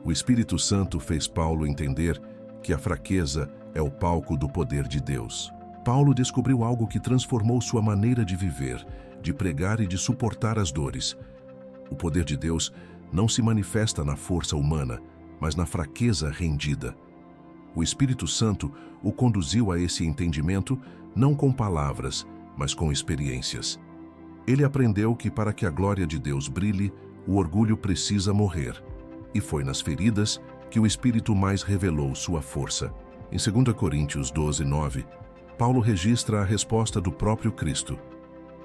O Espírito Santo fez Paulo entender que a fraqueza é o palco do poder de Deus. Paulo descobriu algo que transformou sua maneira de viver, de pregar e de suportar as dores. O poder de Deus não se manifesta na força humana, mas na fraqueza rendida. O Espírito Santo o conduziu a esse entendimento não com palavras, mas com experiências. Ele aprendeu que para que a glória de Deus brilhe, o orgulho precisa morrer. E foi nas feridas que o Espírito mais revelou sua força. Em 2 Coríntios 12:9, Paulo registra a resposta do próprio Cristo: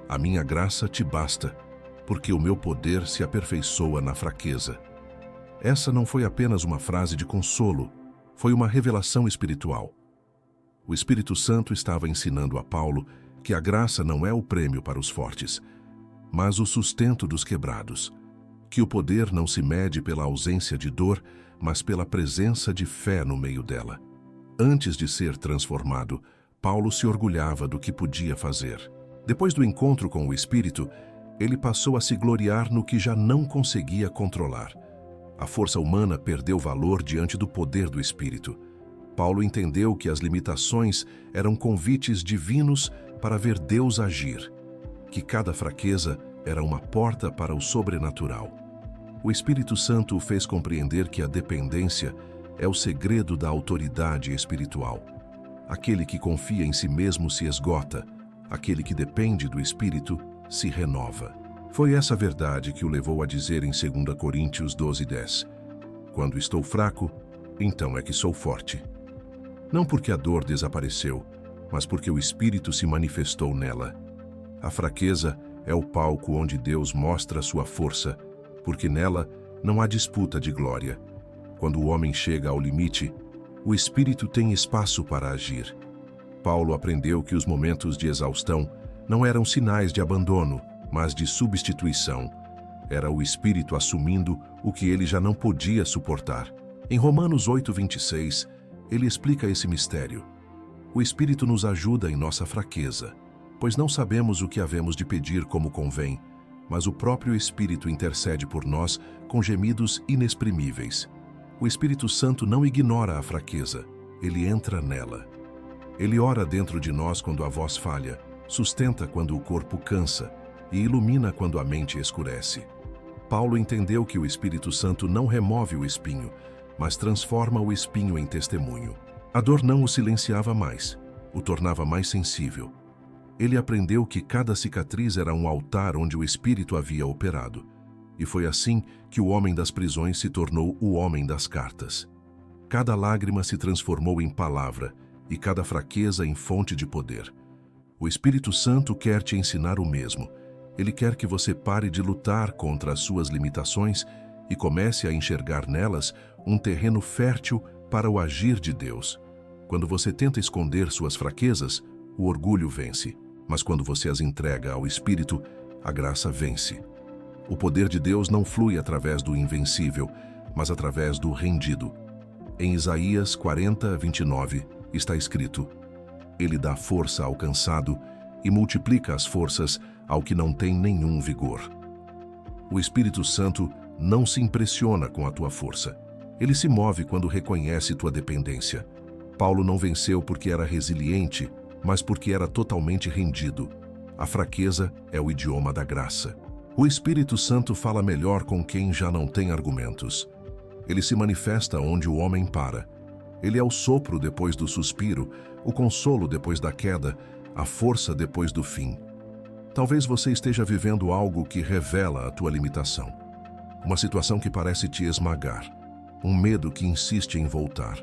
A minha graça te basta, porque o meu poder se aperfeiçoa na fraqueza. Essa não foi apenas uma frase de consolo, foi uma revelação espiritual. O Espírito Santo estava ensinando a Paulo que a graça não é o prêmio para os fortes, mas o sustento dos quebrados, que o poder não se mede pela ausência de dor, mas pela presença de fé no meio dela. Antes de ser transformado, Paulo se orgulhava do que podia fazer. Depois do encontro com o Espírito, ele passou a se gloriar no que já não conseguia controlar. A força humana perdeu valor diante do poder do Espírito. Paulo entendeu que as limitações eram convites divinos para ver Deus agir, que cada fraqueza era uma porta para o sobrenatural. O Espírito Santo o fez compreender que a dependência é o segredo da autoridade espiritual. Aquele que confia em si mesmo se esgota, aquele que depende do Espírito se renova. Foi essa verdade que o levou a dizer em 2 Coríntios 12:10, Quando estou fraco, então é que sou forte. Não porque a dor desapareceu, mas porque o Espírito se manifestou nela. A fraqueza é o palco onde Deus mostra sua força, porque nela não há disputa de glória. Quando o homem chega ao limite, o Espírito tem espaço para agir. Paulo aprendeu que os momentos de exaustão não eram sinais de abandono, mas de substituição. Era o Espírito assumindo o que ele já não podia suportar. Em Romanos 8:26, ele explica esse mistério. O Espírito nos ajuda em nossa fraqueza, pois não sabemos o que havemos de pedir como convém, mas o próprio Espírito intercede por nós com gemidos inexprimíveis. O Espírito Santo não ignora a fraqueza, ele entra nela. Ele ora dentro de nós quando a voz falha, sustenta quando o corpo cansa e ilumina quando a mente escurece. Paulo entendeu que o Espírito Santo não remove o espinho, mas transforma o espinho em testemunho. A dor não o silenciava mais, o tornava mais sensível. Ele aprendeu que cada cicatriz era um altar onde o Espírito havia operado. E foi assim que o homem das prisões se tornou o homem das cartas. Cada lágrima se transformou em palavra e cada fraqueza em fonte de poder. O Espírito Santo quer te ensinar o mesmo. Ele quer que você pare de lutar contra as suas limitações e comece a enxergar nelas um terreno fértil para o agir de Deus. Quando você tenta esconder suas fraquezas, o orgulho vence. Mas quando você as entrega ao Espírito, a graça vence. O poder de Deus não flui através do invencível, mas através do rendido. Em Isaías 40:29 está escrito: Ele dá força ao cansado e multiplica as forças ao que não tem nenhum vigor. O Espírito Santo não se impressiona com a tua força. Ele se move quando reconhece tua dependência. Paulo não venceu porque era resiliente, mas porque era totalmente rendido. A fraqueza é o idioma da graça. O Espírito Santo fala melhor com quem já não tem argumentos. Ele se manifesta onde o homem para. Ele é o sopro depois do suspiro, o consolo depois da queda, a força depois do fim. Talvez você esteja vivendo algo que revela a tua limitação. Uma situação que parece te esmagar. Um medo que insiste em voltar.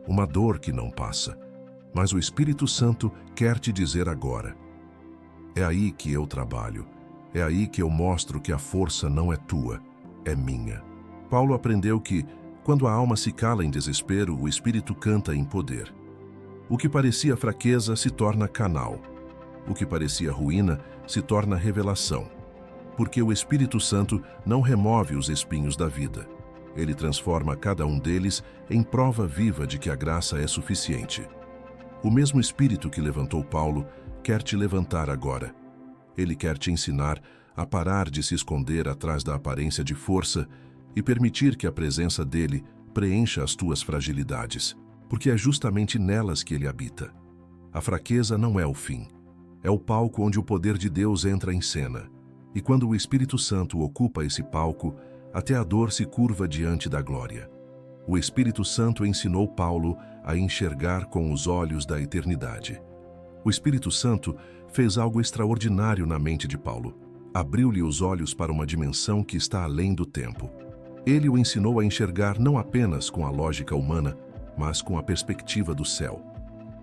Uma dor que não passa. Mas o Espírito Santo quer te dizer agora: é aí que eu trabalho. É aí que eu mostro que a força não é tua, é minha. Paulo aprendeu que, quando a alma se cala em desespero, o Espírito canta em poder. O que parecia fraqueza se torna canal. O que parecia ruína se torna revelação. Porque o Espírito Santo não remove os espinhos da vida. Ele transforma cada um deles em prova viva de que a graça é suficiente. O mesmo Espírito que levantou Paulo quer te levantar agora. Ele quer te ensinar a parar de se esconder atrás da aparência de força e permitir que a presença dele preencha as tuas fragilidades, porque é justamente nelas que ele habita. A fraqueza não é o fim. É o palco onde o poder de Deus entra em cena. E quando o Espírito Santo ocupa esse palco, até a dor se curva diante da glória. O Espírito Santo ensinou Paulo a enxergar com os olhos da eternidade. O Espírito Santo fez algo extraordinário na mente de Paulo. Abriu-lhe os olhos para uma dimensão que está além do tempo. Ele o ensinou a enxergar não apenas com a lógica humana, mas com a perspectiva do céu.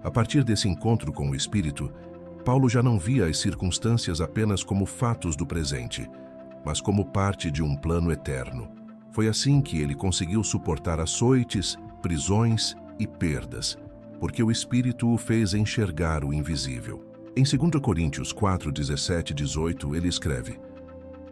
A partir desse encontro com o Espírito, Paulo já não via as circunstâncias apenas como fatos do presente, mas como parte de um plano eterno. Foi assim que ele conseguiu suportar açoites, prisões e perdas, porque o Espírito o fez enxergar o invisível. Em 2 Coríntios 4, 17 e 18, ele escreve: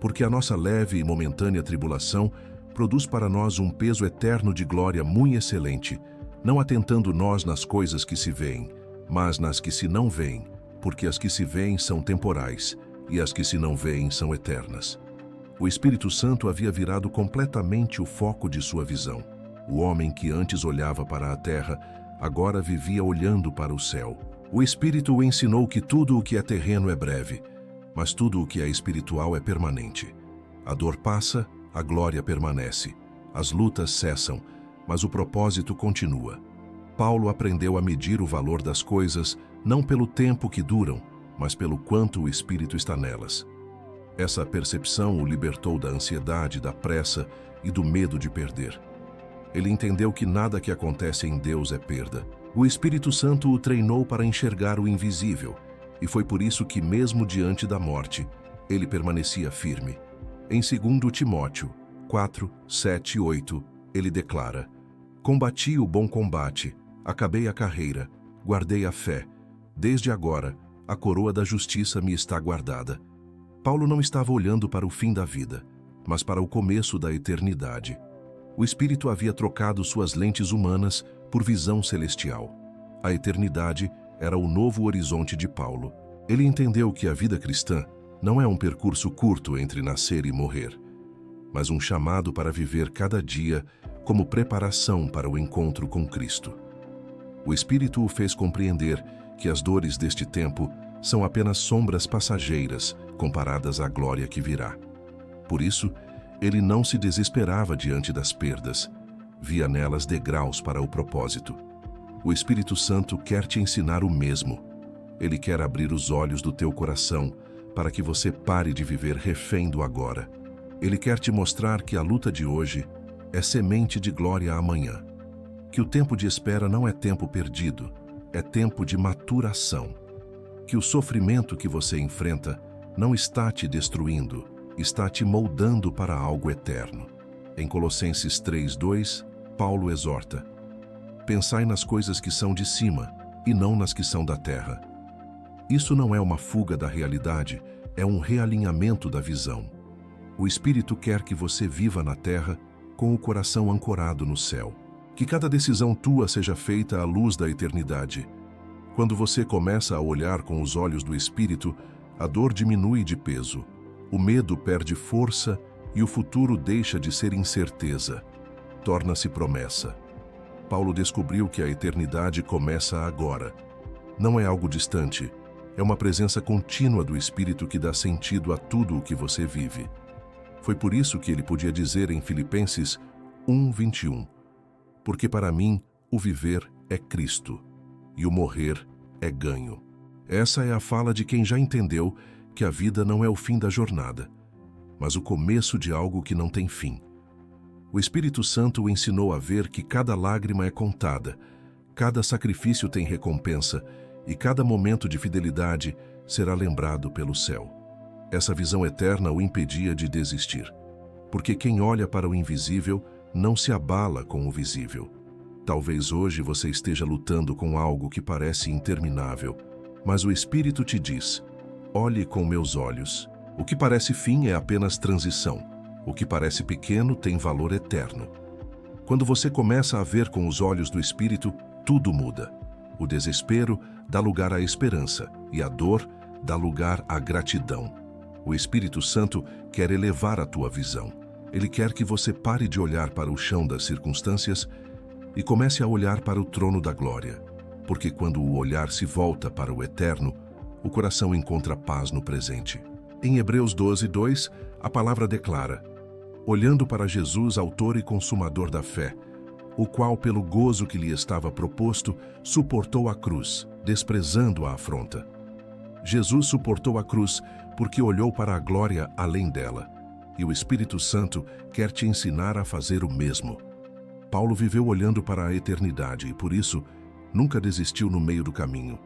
Porque a nossa leve e momentânea tribulação produz para nós um peso eterno de glória muito excelente, não atentando nós nas coisas que se veem, mas nas que se não veem, porque as que se veem são temporais, e as que se não veem são eternas. O Espírito Santo havia virado completamente o foco de sua visão. O homem que antes olhava para a terra, agora vivia olhando para o céu. O Espírito o ensinou que tudo o que é terreno é breve, mas tudo o que é espiritual é permanente. A dor passa, a glória permanece. As lutas cessam, mas o propósito continua. Paulo aprendeu a medir o valor das coisas não pelo tempo que duram, mas pelo quanto o Espírito está nelas. Essa percepção o libertou da ansiedade, da pressa e do medo de perder. Ele entendeu que nada que acontece em Deus é perda. O Espírito Santo o treinou para enxergar o invisível, e foi por isso que, mesmo diante da morte, ele permanecia firme. Em 2 Timóteo 4, 7 e 8, ele declara: Combati o bom combate, acabei a carreira, guardei a fé. Desde agora, a coroa da justiça me está guardada. Paulo não estava olhando para o fim da vida, mas para o começo da eternidade. O Espírito havia trocado suas lentes humanas por visão celestial. A eternidade era o novo horizonte de Paulo. Ele entendeu que a vida cristã não é um percurso curto entre nascer e morrer, mas um chamado para viver cada dia como preparação para o encontro com Cristo. O Espírito o fez compreender que as dores deste tempo são apenas sombras passageiras comparadas à glória que virá. Por isso, ele não se desesperava diante das perdas, via nelas degraus para o propósito. O Espírito Santo quer te ensinar o mesmo. Ele quer abrir os olhos do teu coração para que você pare de viver refém do agora. Ele quer te mostrar que a luta de hoje é semente de glória amanhã. Que o tempo de espera não é tempo perdido, é tempo de maturação. Que o sofrimento que você enfrenta não está te destruindo, está te moldando para algo eterno. Em Colossenses 3:2, Paulo exorta: Pensai nas coisas que são de cima e não nas que são da terra. Isso não é uma fuga da realidade, é um realinhamento da visão. O Espírito quer que você viva na terra com o coração ancorado no céu. Que cada decisão tua seja feita à luz da eternidade. Quando você começa a olhar com os olhos do Espírito, a dor diminui de peso, o medo perde força e o futuro deixa de ser incerteza. Torna-se promessa. Paulo descobriu que a eternidade começa agora. Não é algo distante, é uma presença contínua do Espírito que dá sentido a tudo o que você vive. Foi por isso que ele podia dizer em Filipenses 1:21, Porque para mim o viver é Cristo e o morrer é ganho. Essa é a fala de quem já entendeu que a vida não é o fim da jornada, mas o começo de algo que não tem fim. O Espírito Santo o ensinou a ver que cada lágrima é contada, cada sacrifício tem recompensa e cada momento de fidelidade será lembrado pelo céu. Essa visão eterna o impedia de desistir. Porque quem olha para o invisível não se abala com o visível. Talvez hoje você esteja lutando com algo que parece interminável, mas o Espírito te diz: olhe com meus olhos. O que parece fim é apenas transição. O que parece pequeno tem valor eterno. Quando você começa a ver com os olhos do Espírito, tudo muda. O desespero dá lugar à esperança e a dor dá lugar à gratidão. O Espírito Santo quer elevar a tua visão. Ele quer que você pare de olhar para o chão das circunstâncias e comece a olhar para o trono da glória. Porque quando o olhar se volta para o eterno, o coração encontra paz no presente. Em Hebreus 12:2, a palavra declara: olhando para Jesus, autor e consumador da fé, o qual, pelo gozo que lhe estava proposto, suportou a cruz, desprezando a afronta. Jesus suportou a cruz porque olhou para a glória além dela, e o Espírito Santo quer te ensinar a fazer o mesmo. Paulo viveu olhando para a eternidade e, por isso, nunca desistiu no meio do caminho.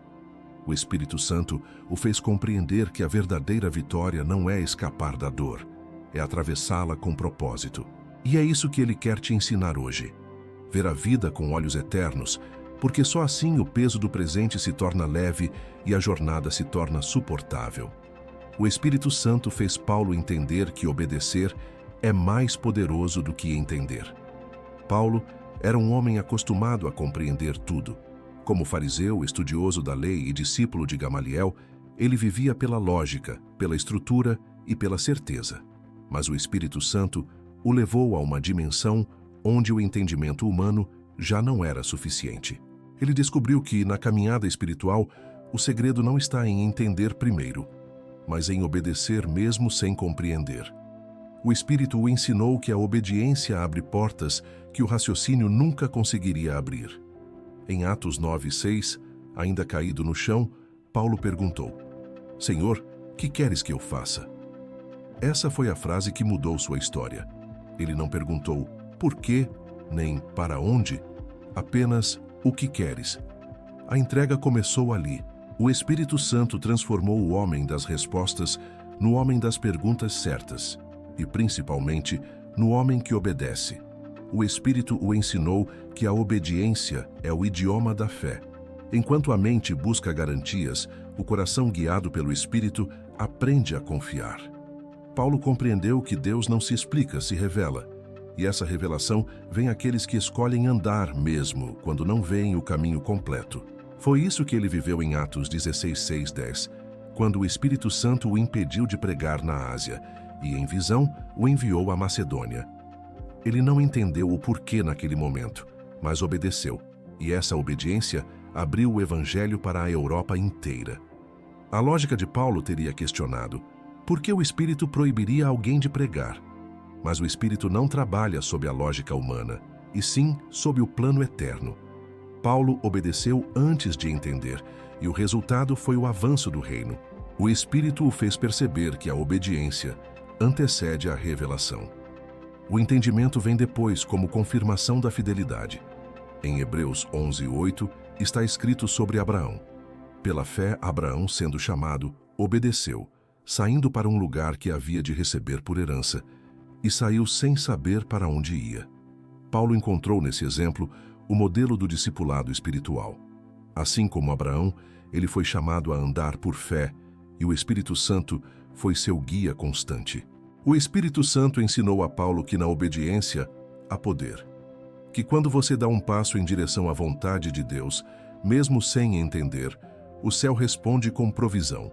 O Espírito Santo o fez compreender que a verdadeira vitória não é escapar da dor, é atravessá-la com propósito. E é isso que ele quer te ensinar hoje. Ver a vida com olhos eternos, porque só assim o peso do presente se torna leve e a jornada se torna suportável. O Espírito Santo fez Paulo entender que obedecer é mais poderoso do que entender. Paulo era um homem acostumado a compreender tudo. Como fariseu, estudioso da lei e discípulo de Gamaliel, ele vivia pela lógica, pela estrutura e pela certeza. Mas o Espírito Santo o levou a uma dimensão onde o entendimento humano já não era suficiente. Ele descobriu que, na caminhada espiritual, o segredo não está em entender primeiro, mas em obedecer mesmo sem compreender. O Espírito o ensinou que a obediência abre portas que o raciocínio nunca conseguiria abrir. Em Atos 9:6, ainda caído no chão, Paulo perguntou: Senhor, que queres que eu faça? Essa foi a frase que mudou sua história. Ele não perguntou por quê, nem para onde, apenas o que queres. A entrega começou ali. O Espírito Santo transformou o homem das respostas no homem das perguntas certas e, principalmente, no homem que obedece. O Espírito o ensinou que a obediência é o idioma da fé. Enquanto a mente busca garantias, o coração guiado pelo Espírito aprende a confiar. Paulo compreendeu que Deus não se explica, se revela. E essa revelação vem àqueles que escolhem andar mesmo, quando não veem o caminho completo. Foi isso que ele viveu em Atos 16:6-10, quando o Espírito Santo o impediu de pregar na Ásia e, em visão, o enviou à Macedônia. Ele não entendeu o porquê naquele momento, mas obedeceu, e essa obediência abriu o Evangelho para a Europa inteira. A lógica de Paulo teria questionado: por que o Espírito proibiria alguém de pregar? Mas o Espírito não trabalha sob a lógica humana, e sim sob o plano eterno. Paulo obedeceu antes de entender, e o resultado foi o avanço do reino. O Espírito o fez perceber que a obediência antecede a revelação. O entendimento vem depois como confirmação da fidelidade. Em Hebreus 11:8 está escrito sobre Abraão: pela fé, Abraão, sendo chamado, obedeceu, saindo para um lugar que havia de receber por herança, e saiu sem saber para onde ia. Paulo encontrou nesse exemplo o modelo do discipulado espiritual. Assim como Abraão, ele foi chamado a andar por fé, e o Espírito Santo foi seu guia constante. O Espírito Santo ensinou a Paulo que na obediência há poder. Que quando você dá um passo em direção à vontade de Deus, mesmo sem entender, o céu responde com provisão.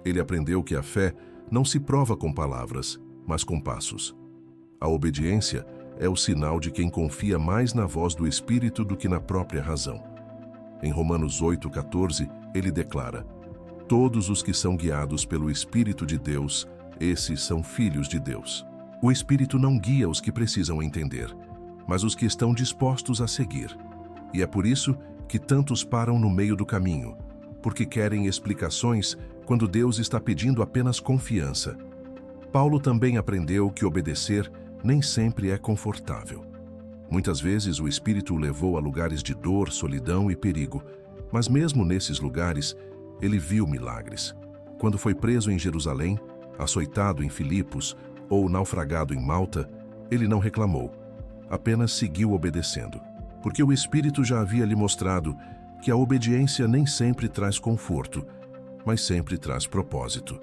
Ele aprendeu que a fé não se prova com palavras, mas com passos. A obediência é o sinal de quem confia mais na voz do Espírito do que na própria razão. Em Romanos 8:14, ele declara: todos os que são guiados pelo Espírito de Deus, esses são filhos de Deus. O Espírito não guia os que precisam entender, mas os que estão dispostos a seguir. E é por isso que tantos param no meio do caminho, porque querem explicações quando Deus está pedindo apenas confiança. Paulo também aprendeu que obedecer nem sempre é confortável. Muitas vezes o Espírito o levou a lugares de dor, solidão e perigo, mas mesmo nesses lugares, ele viu milagres. Quando foi preso em Jerusalém, Açoitado em Filipos ou naufragado em Malta, ele não reclamou, apenas seguiu obedecendo, porque o Espírito já havia lhe mostrado que a obediência nem sempre traz conforto, mas sempre traz propósito.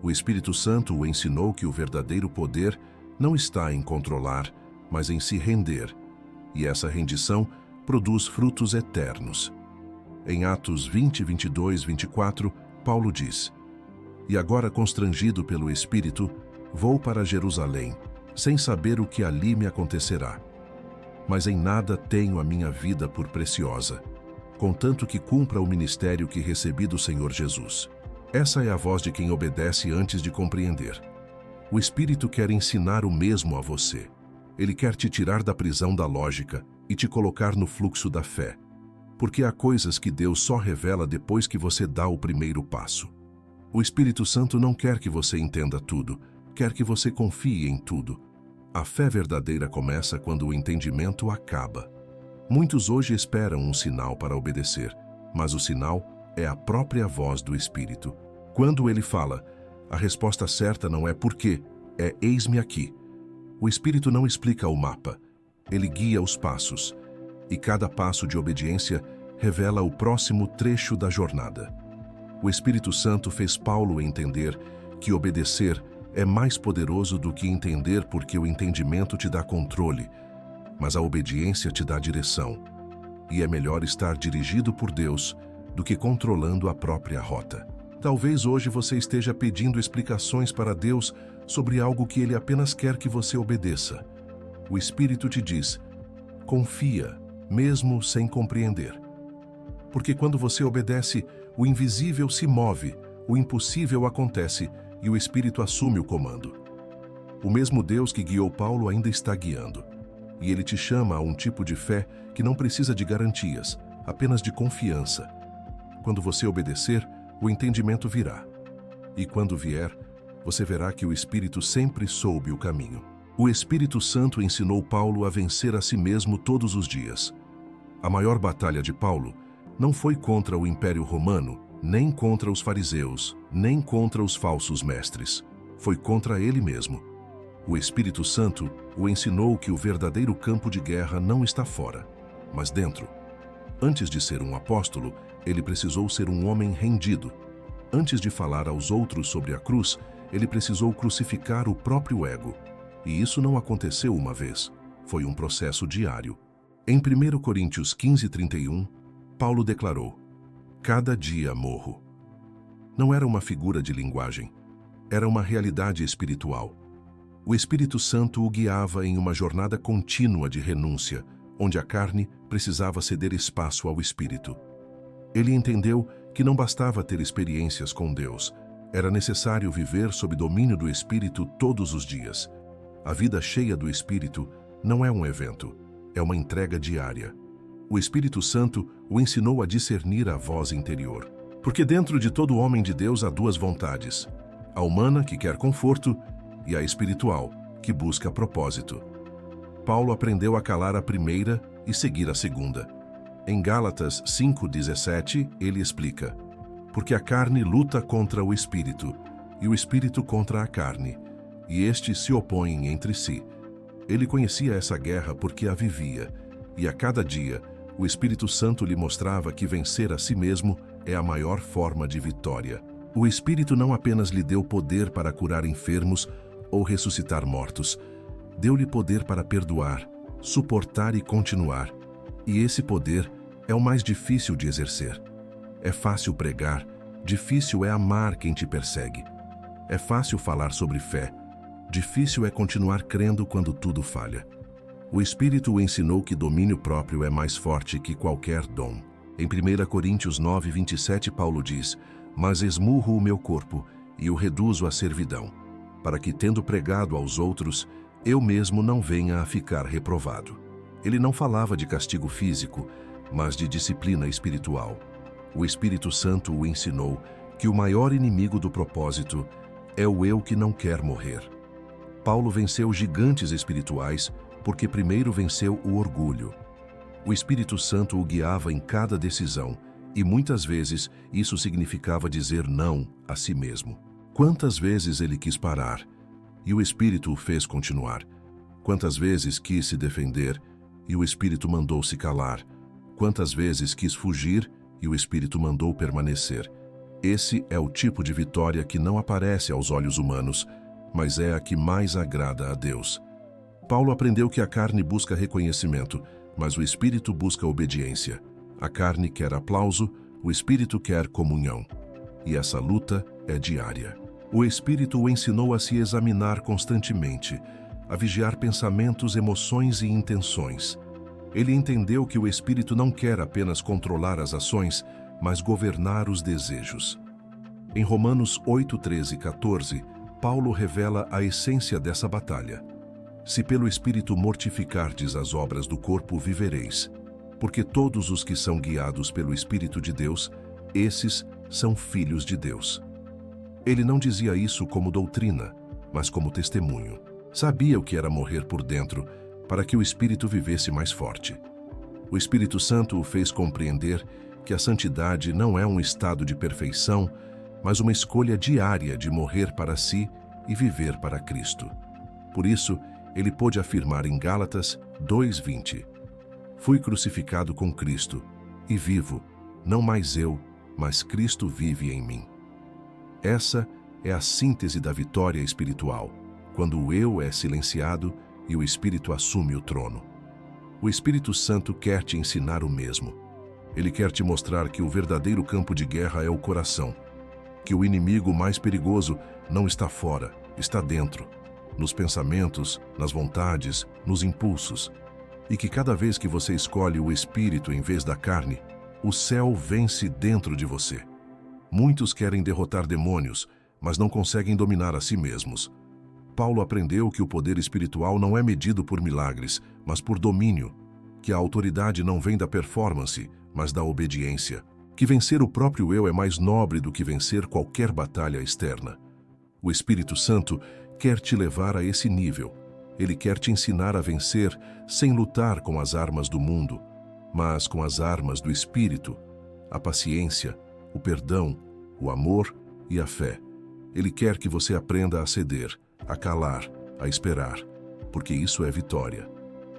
O Espírito Santo o ensinou que o verdadeiro poder não está em controlar, mas em se render, e essa rendição produz frutos eternos. Em Atos 20, 22, 24, Paulo diz: "E agora, constrangido pelo Espírito, vou para Jerusalém, sem saber o que ali me acontecerá. Mas em nada tenho a minha vida por preciosa, contanto que cumpra o ministério que recebi do Senhor Jesus." Essa é a voz de quem obedece antes de compreender. O Espírito quer ensinar o mesmo a você. Ele quer te tirar da prisão da lógica e te colocar no fluxo da fé, porque há coisas que Deus só revela depois que você dá o primeiro passo. O Espírito Santo não quer que você entenda tudo, quer que você confie em tudo. A fé verdadeira começa quando o entendimento acaba. Muitos hoje esperam um sinal para obedecer, mas o sinal é a própria voz do Espírito. Quando ele fala, a resposta certa não é "por quê", é "eis-me aqui". O Espírito não explica o mapa, ele guia os passos, e cada passo de obediência revela o próximo trecho da jornada. O Espírito Santo fez Paulo entender que obedecer é mais poderoso do que entender, porque o entendimento te dá controle, mas a obediência te dá direção. E é melhor estar dirigido por Deus do que controlando a própria rota. Talvez hoje você esteja pedindo explicações para Deus sobre algo que Ele apenas quer que você obedeça. O Espírito te diz: confia, mesmo sem compreender. Porque quando você obedece, o invisível se move, o impossível acontece e o Espírito assume o comando. O mesmo Deus que guiou Paulo ainda está guiando. E Ele te chama a um tipo de fé que não precisa de garantias, apenas de confiança. Quando você obedecer, o entendimento virá. E quando vier, você verá que o Espírito sempre soube o caminho. O Espírito Santo ensinou Paulo a vencer a si mesmo todos os dias. A maior batalha de Paulo não foi contra o Império Romano, nem contra os fariseus, nem contra os falsos mestres. Foi contra ele mesmo. O Espírito Santo o ensinou que o verdadeiro campo de guerra não está fora, mas dentro. Antes de ser um apóstolo, ele precisou ser um homem rendido. Antes de falar aos outros sobre a cruz, ele precisou crucificar o próprio ego. E isso não aconteceu uma vez, foi um processo diário. Em 1 Coríntios 15:31, Paulo declarou: "Cada dia morro." Não era uma figura de linguagem, era uma realidade espiritual. O Espírito Santo o guiava em uma jornada contínua de renúncia, onde a carne precisava ceder espaço ao Espírito. Ele entendeu que não bastava ter experiências com Deus, era necessário viver sob domínio do Espírito todos os dias. A vida cheia do Espírito não é um evento, é uma entrega diária. O Espírito Santo o ensinou a discernir a voz interior. Porque dentro de todo homem de Deus há duas vontades: a humana, que quer conforto, e a espiritual, que busca propósito. Paulo aprendeu a calar a primeira e seguir a segunda. Em Gálatas 5:17, ele explica: "Porque a carne luta contra o espírito, e o espírito contra a carne, e estes se opõem entre si." Ele conhecia essa guerra porque a vivia, e a cada dia o Espírito Santo lhe mostrava que vencer a si mesmo é a maior forma de vitória. O Espírito não apenas lhe deu poder para curar enfermos ou ressuscitar mortos, deu-lhe poder para perdoar, suportar e continuar. E esse poder é o mais difícil de exercer. É fácil pregar, difícil é amar quem te persegue. É fácil falar sobre fé, difícil é continuar crendo quando tudo falha. O Espírito o ensinou que domínio próprio é mais forte que qualquer dom. Em 1 Coríntios 9:27, Paulo diz: "Mas esmurro o meu corpo e o reduzo à servidão, para que, tendo pregado aos outros, eu mesmo não venha a ficar reprovado." Ele não falava de castigo físico, mas de disciplina espiritual. O Espírito Santo o ensinou que o maior inimigo do propósito é o eu que não quer morrer. Paulo venceu gigantes espirituais porque primeiro venceu o orgulho. O Espírito Santo o guiava em cada decisão, e muitas vezes isso significava dizer não a si mesmo. Quantas vezes ele quis parar, e o Espírito o fez continuar. Quantas vezes quis se defender, e o Espírito mandou se calar. Quantas vezes quis fugir, e o Espírito mandou permanecer. Esse é o tipo de vitória que não aparece aos olhos humanos, mas é a que mais agrada a Deus. Paulo aprendeu que a carne busca reconhecimento, mas o Espírito busca obediência. A carne quer aplauso, o Espírito quer comunhão. E essa luta é diária. O Espírito o ensinou a se examinar constantemente, a vigiar pensamentos, emoções e intenções. Ele entendeu que o Espírito não quer apenas controlar as ações, mas governar os desejos. Em Romanos 8, 13 e 14, Paulo revela a essência dessa batalha. Se pelo Espírito mortificardes as obras do corpo, vivereis. Porque todos os que são guiados pelo Espírito de Deus, esses são filhos de Deus. Ele não dizia isso como doutrina, mas como testemunho. Sabia o que era morrer por dentro, para que o Espírito vivesse mais forte. O Espírito Santo o fez compreender que a santidade não é um estado de perfeição, mas uma escolha diária de morrer para si e viver para Cristo. Por isso, ele pôde afirmar em Gálatas 2:20: Fui crucificado com Cristo, e vivo, não mais eu, mas Cristo vive em mim. Essa é a síntese da vitória espiritual, quando o eu é silenciado e o Espírito assume o trono. O Espírito Santo quer te ensinar o mesmo. Ele quer te mostrar que o verdadeiro campo de guerra é o coração, que o inimigo mais perigoso não está fora, está dentro, nos pensamentos, nas vontades, nos impulsos, e que cada vez que você escolhe o Espírito em vez da carne, o céu vence dentro de você. Muitos querem derrotar demônios, mas não conseguem dominar a si mesmos. Paulo aprendeu que o poder espiritual não é medido por milagres, mas por domínio, que a autoridade não vem da performance, mas da obediência, que vencer o próprio eu é mais nobre do que vencer qualquer batalha externa. O Espírito Santo quer te levar a esse nível. Ele quer te ensinar a vencer sem lutar com as armas do mundo, mas com as armas do Espírito, a paciência, o perdão, o amor e a fé. Ele quer que você aprenda a ceder, a calar, a esperar, porque isso é vitória.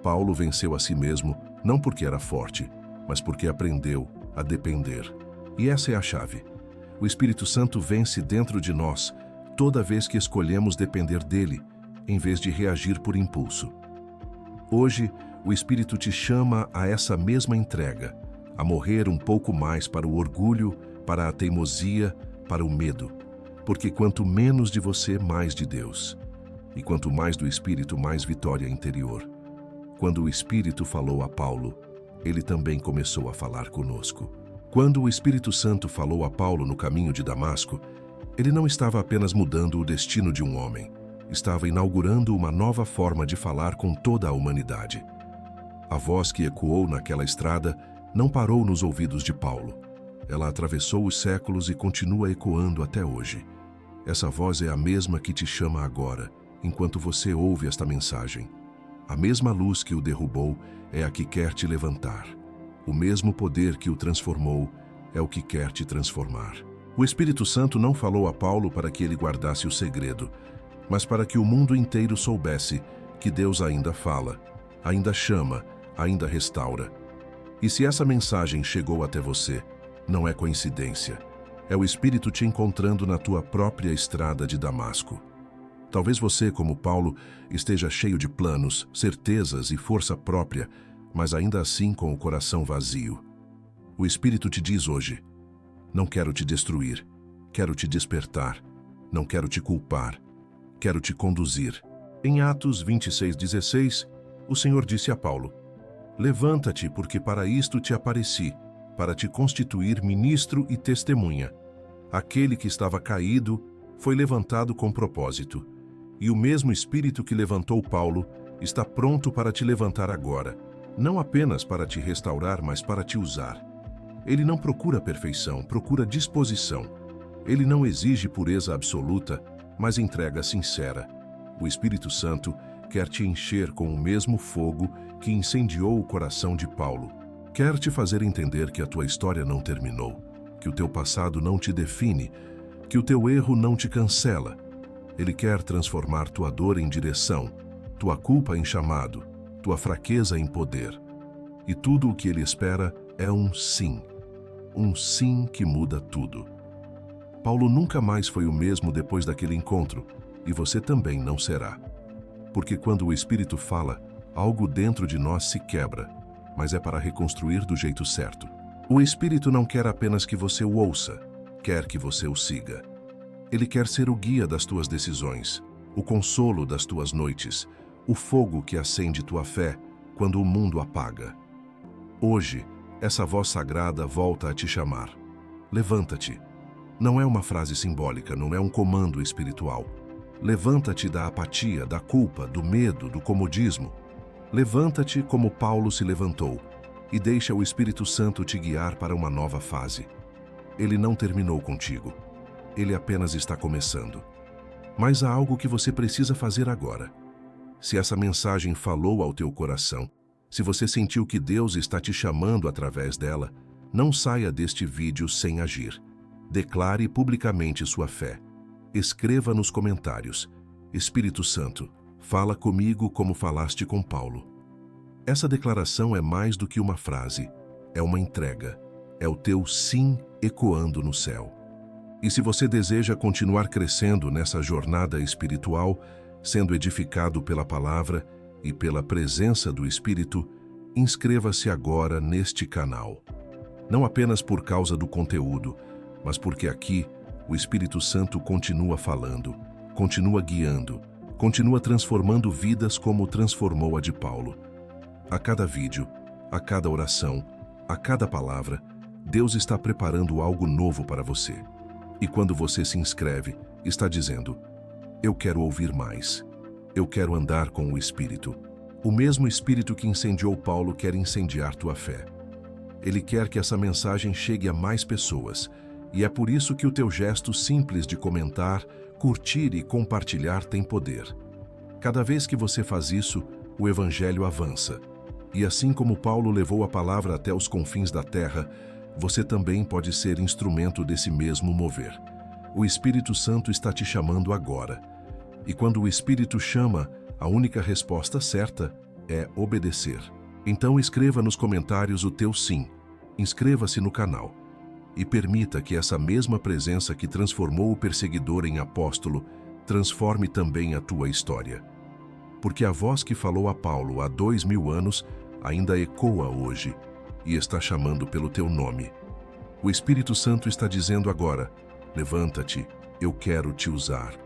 Paulo venceu a si mesmo não porque era forte, mas porque aprendeu a depender. E essa é a chave. O Espírito Santo vence dentro de nós toda vez que escolhemos depender dele, em vez de reagir por impulso. Hoje, o Espírito te chama a essa mesma entrega, a morrer um pouco mais para o orgulho, para a teimosia, para o medo. Porque quanto menos de você, mais de Deus. E quanto mais do Espírito, mais vitória interior. Quando o Espírito falou a Paulo, ele também começou a falar conosco. Quando o Espírito Santo falou a Paulo no caminho de Damasco, ele não estava apenas mudando o destino de um homem, estava inaugurando uma nova forma de falar com toda a humanidade. A voz que ecoou naquela estrada não parou nos ouvidos de Paulo. Ela atravessou os séculos e continua ecoando até hoje. Essa voz é a mesma que te chama agora, enquanto você ouve esta mensagem. A mesma luz que o derrubou é a que quer te levantar. O mesmo poder que o transformou é o que quer te transformar. O Espírito Santo não falou a Paulo para que ele guardasse o segredo, mas para que o mundo inteiro soubesse que Deus ainda fala, ainda chama, ainda restaura. E se essa mensagem chegou até você, não é coincidência. É o Espírito te encontrando na tua própria estrada de Damasco. Talvez você, como Paulo, esteja cheio de planos, certezas e força própria, mas ainda assim com o coração vazio. O Espírito te diz hoje: não quero te destruir, quero te despertar, não quero te culpar, quero te conduzir. Em Atos 26:16, o Senhor disse a Paulo: levanta-te, porque para isto te apareci, para te constituir ministro e testemunha. Aquele que estava caído foi levantado com propósito, e o mesmo Espírito que levantou Paulo está pronto para te levantar agora, não apenas para te restaurar, mas para te usar. Ele não procura perfeição, procura disposição. Ele não exige pureza absoluta, mas entrega sincera. O Espírito Santo quer te encher com o mesmo fogo que incendiou o coração de Paulo. Quer te fazer entender que a tua história não terminou, que o teu passado não te define, porque o teu erro não te cancela. Ele quer transformar tua dor em direção, tua culpa em chamado, tua fraqueza em poder. E tudo o que ele espera é um sim que muda tudo. Paulo nunca mais foi o mesmo depois daquele encontro, e você também não será. Porque quando o Espírito fala, algo dentro de nós se quebra, mas é para reconstruir do jeito certo. O Espírito não quer apenas que você o ouça, quer que você o siga. Ele quer ser o guia das tuas decisões, o consolo das tuas noites, o fogo que acende tua fé quando o mundo apaga. Hoje, essa voz sagrada volta a te chamar. Levanta-te. Não é uma frase simbólica, não é um comando espiritual. Levanta-te da apatia, da culpa, do medo, do comodismo. Levanta-te como Paulo se levantou e deixa o Espírito Santo te guiar para uma nova fase. Ele não terminou contigo. Ele apenas está começando. Mas há algo que você precisa fazer agora. Se essa mensagem falou ao teu coração, se você sentiu que Deus está te chamando através dela, não saia deste vídeo sem agir. Declare publicamente sua fé. Escreva nos comentários: Espírito Santo, fala comigo como falaste com Paulo. Essa declaração é mais do que uma frase, é uma entrega, é o teu sim ecoando no céu. E se você deseja continuar crescendo nessa jornada espiritual, sendo edificado pela palavra e pela presença do Espírito, inscreva-se agora neste canal. Não apenas por causa do conteúdo, mas porque aqui o Espírito Santo continua falando, continua guiando, continua transformando vidas como transformou a de Paulo. A cada vídeo, a cada oração, a cada palavra, Deus está preparando algo novo para você. E quando você se inscreve, está dizendo: eu quero ouvir mais. Eu quero andar com o Espírito. O mesmo Espírito que incendiou Paulo quer incendiar tua fé. Ele quer que essa mensagem chegue a mais pessoas. E é por isso que o teu gesto simples de comentar, curtir e compartilhar tem poder. Cada vez que você faz isso, o Evangelho avança. E assim como Paulo levou a palavra até os confins da terra, você também pode ser instrumento desse mesmo mover. O Espírito Santo está te chamando agora. E quando o Espírito chama, a única resposta certa é obedecer. Então escreva nos comentários o teu sim. Inscreva-se no canal. E permita que essa mesma presença que transformou o perseguidor em apóstolo transforme também a tua história. Porque a voz que falou a Paulo há 2000 anos ainda ecoa hoje e está chamando pelo teu nome. O Espírito Santo está dizendo agora: levanta-te, eu quero te usar.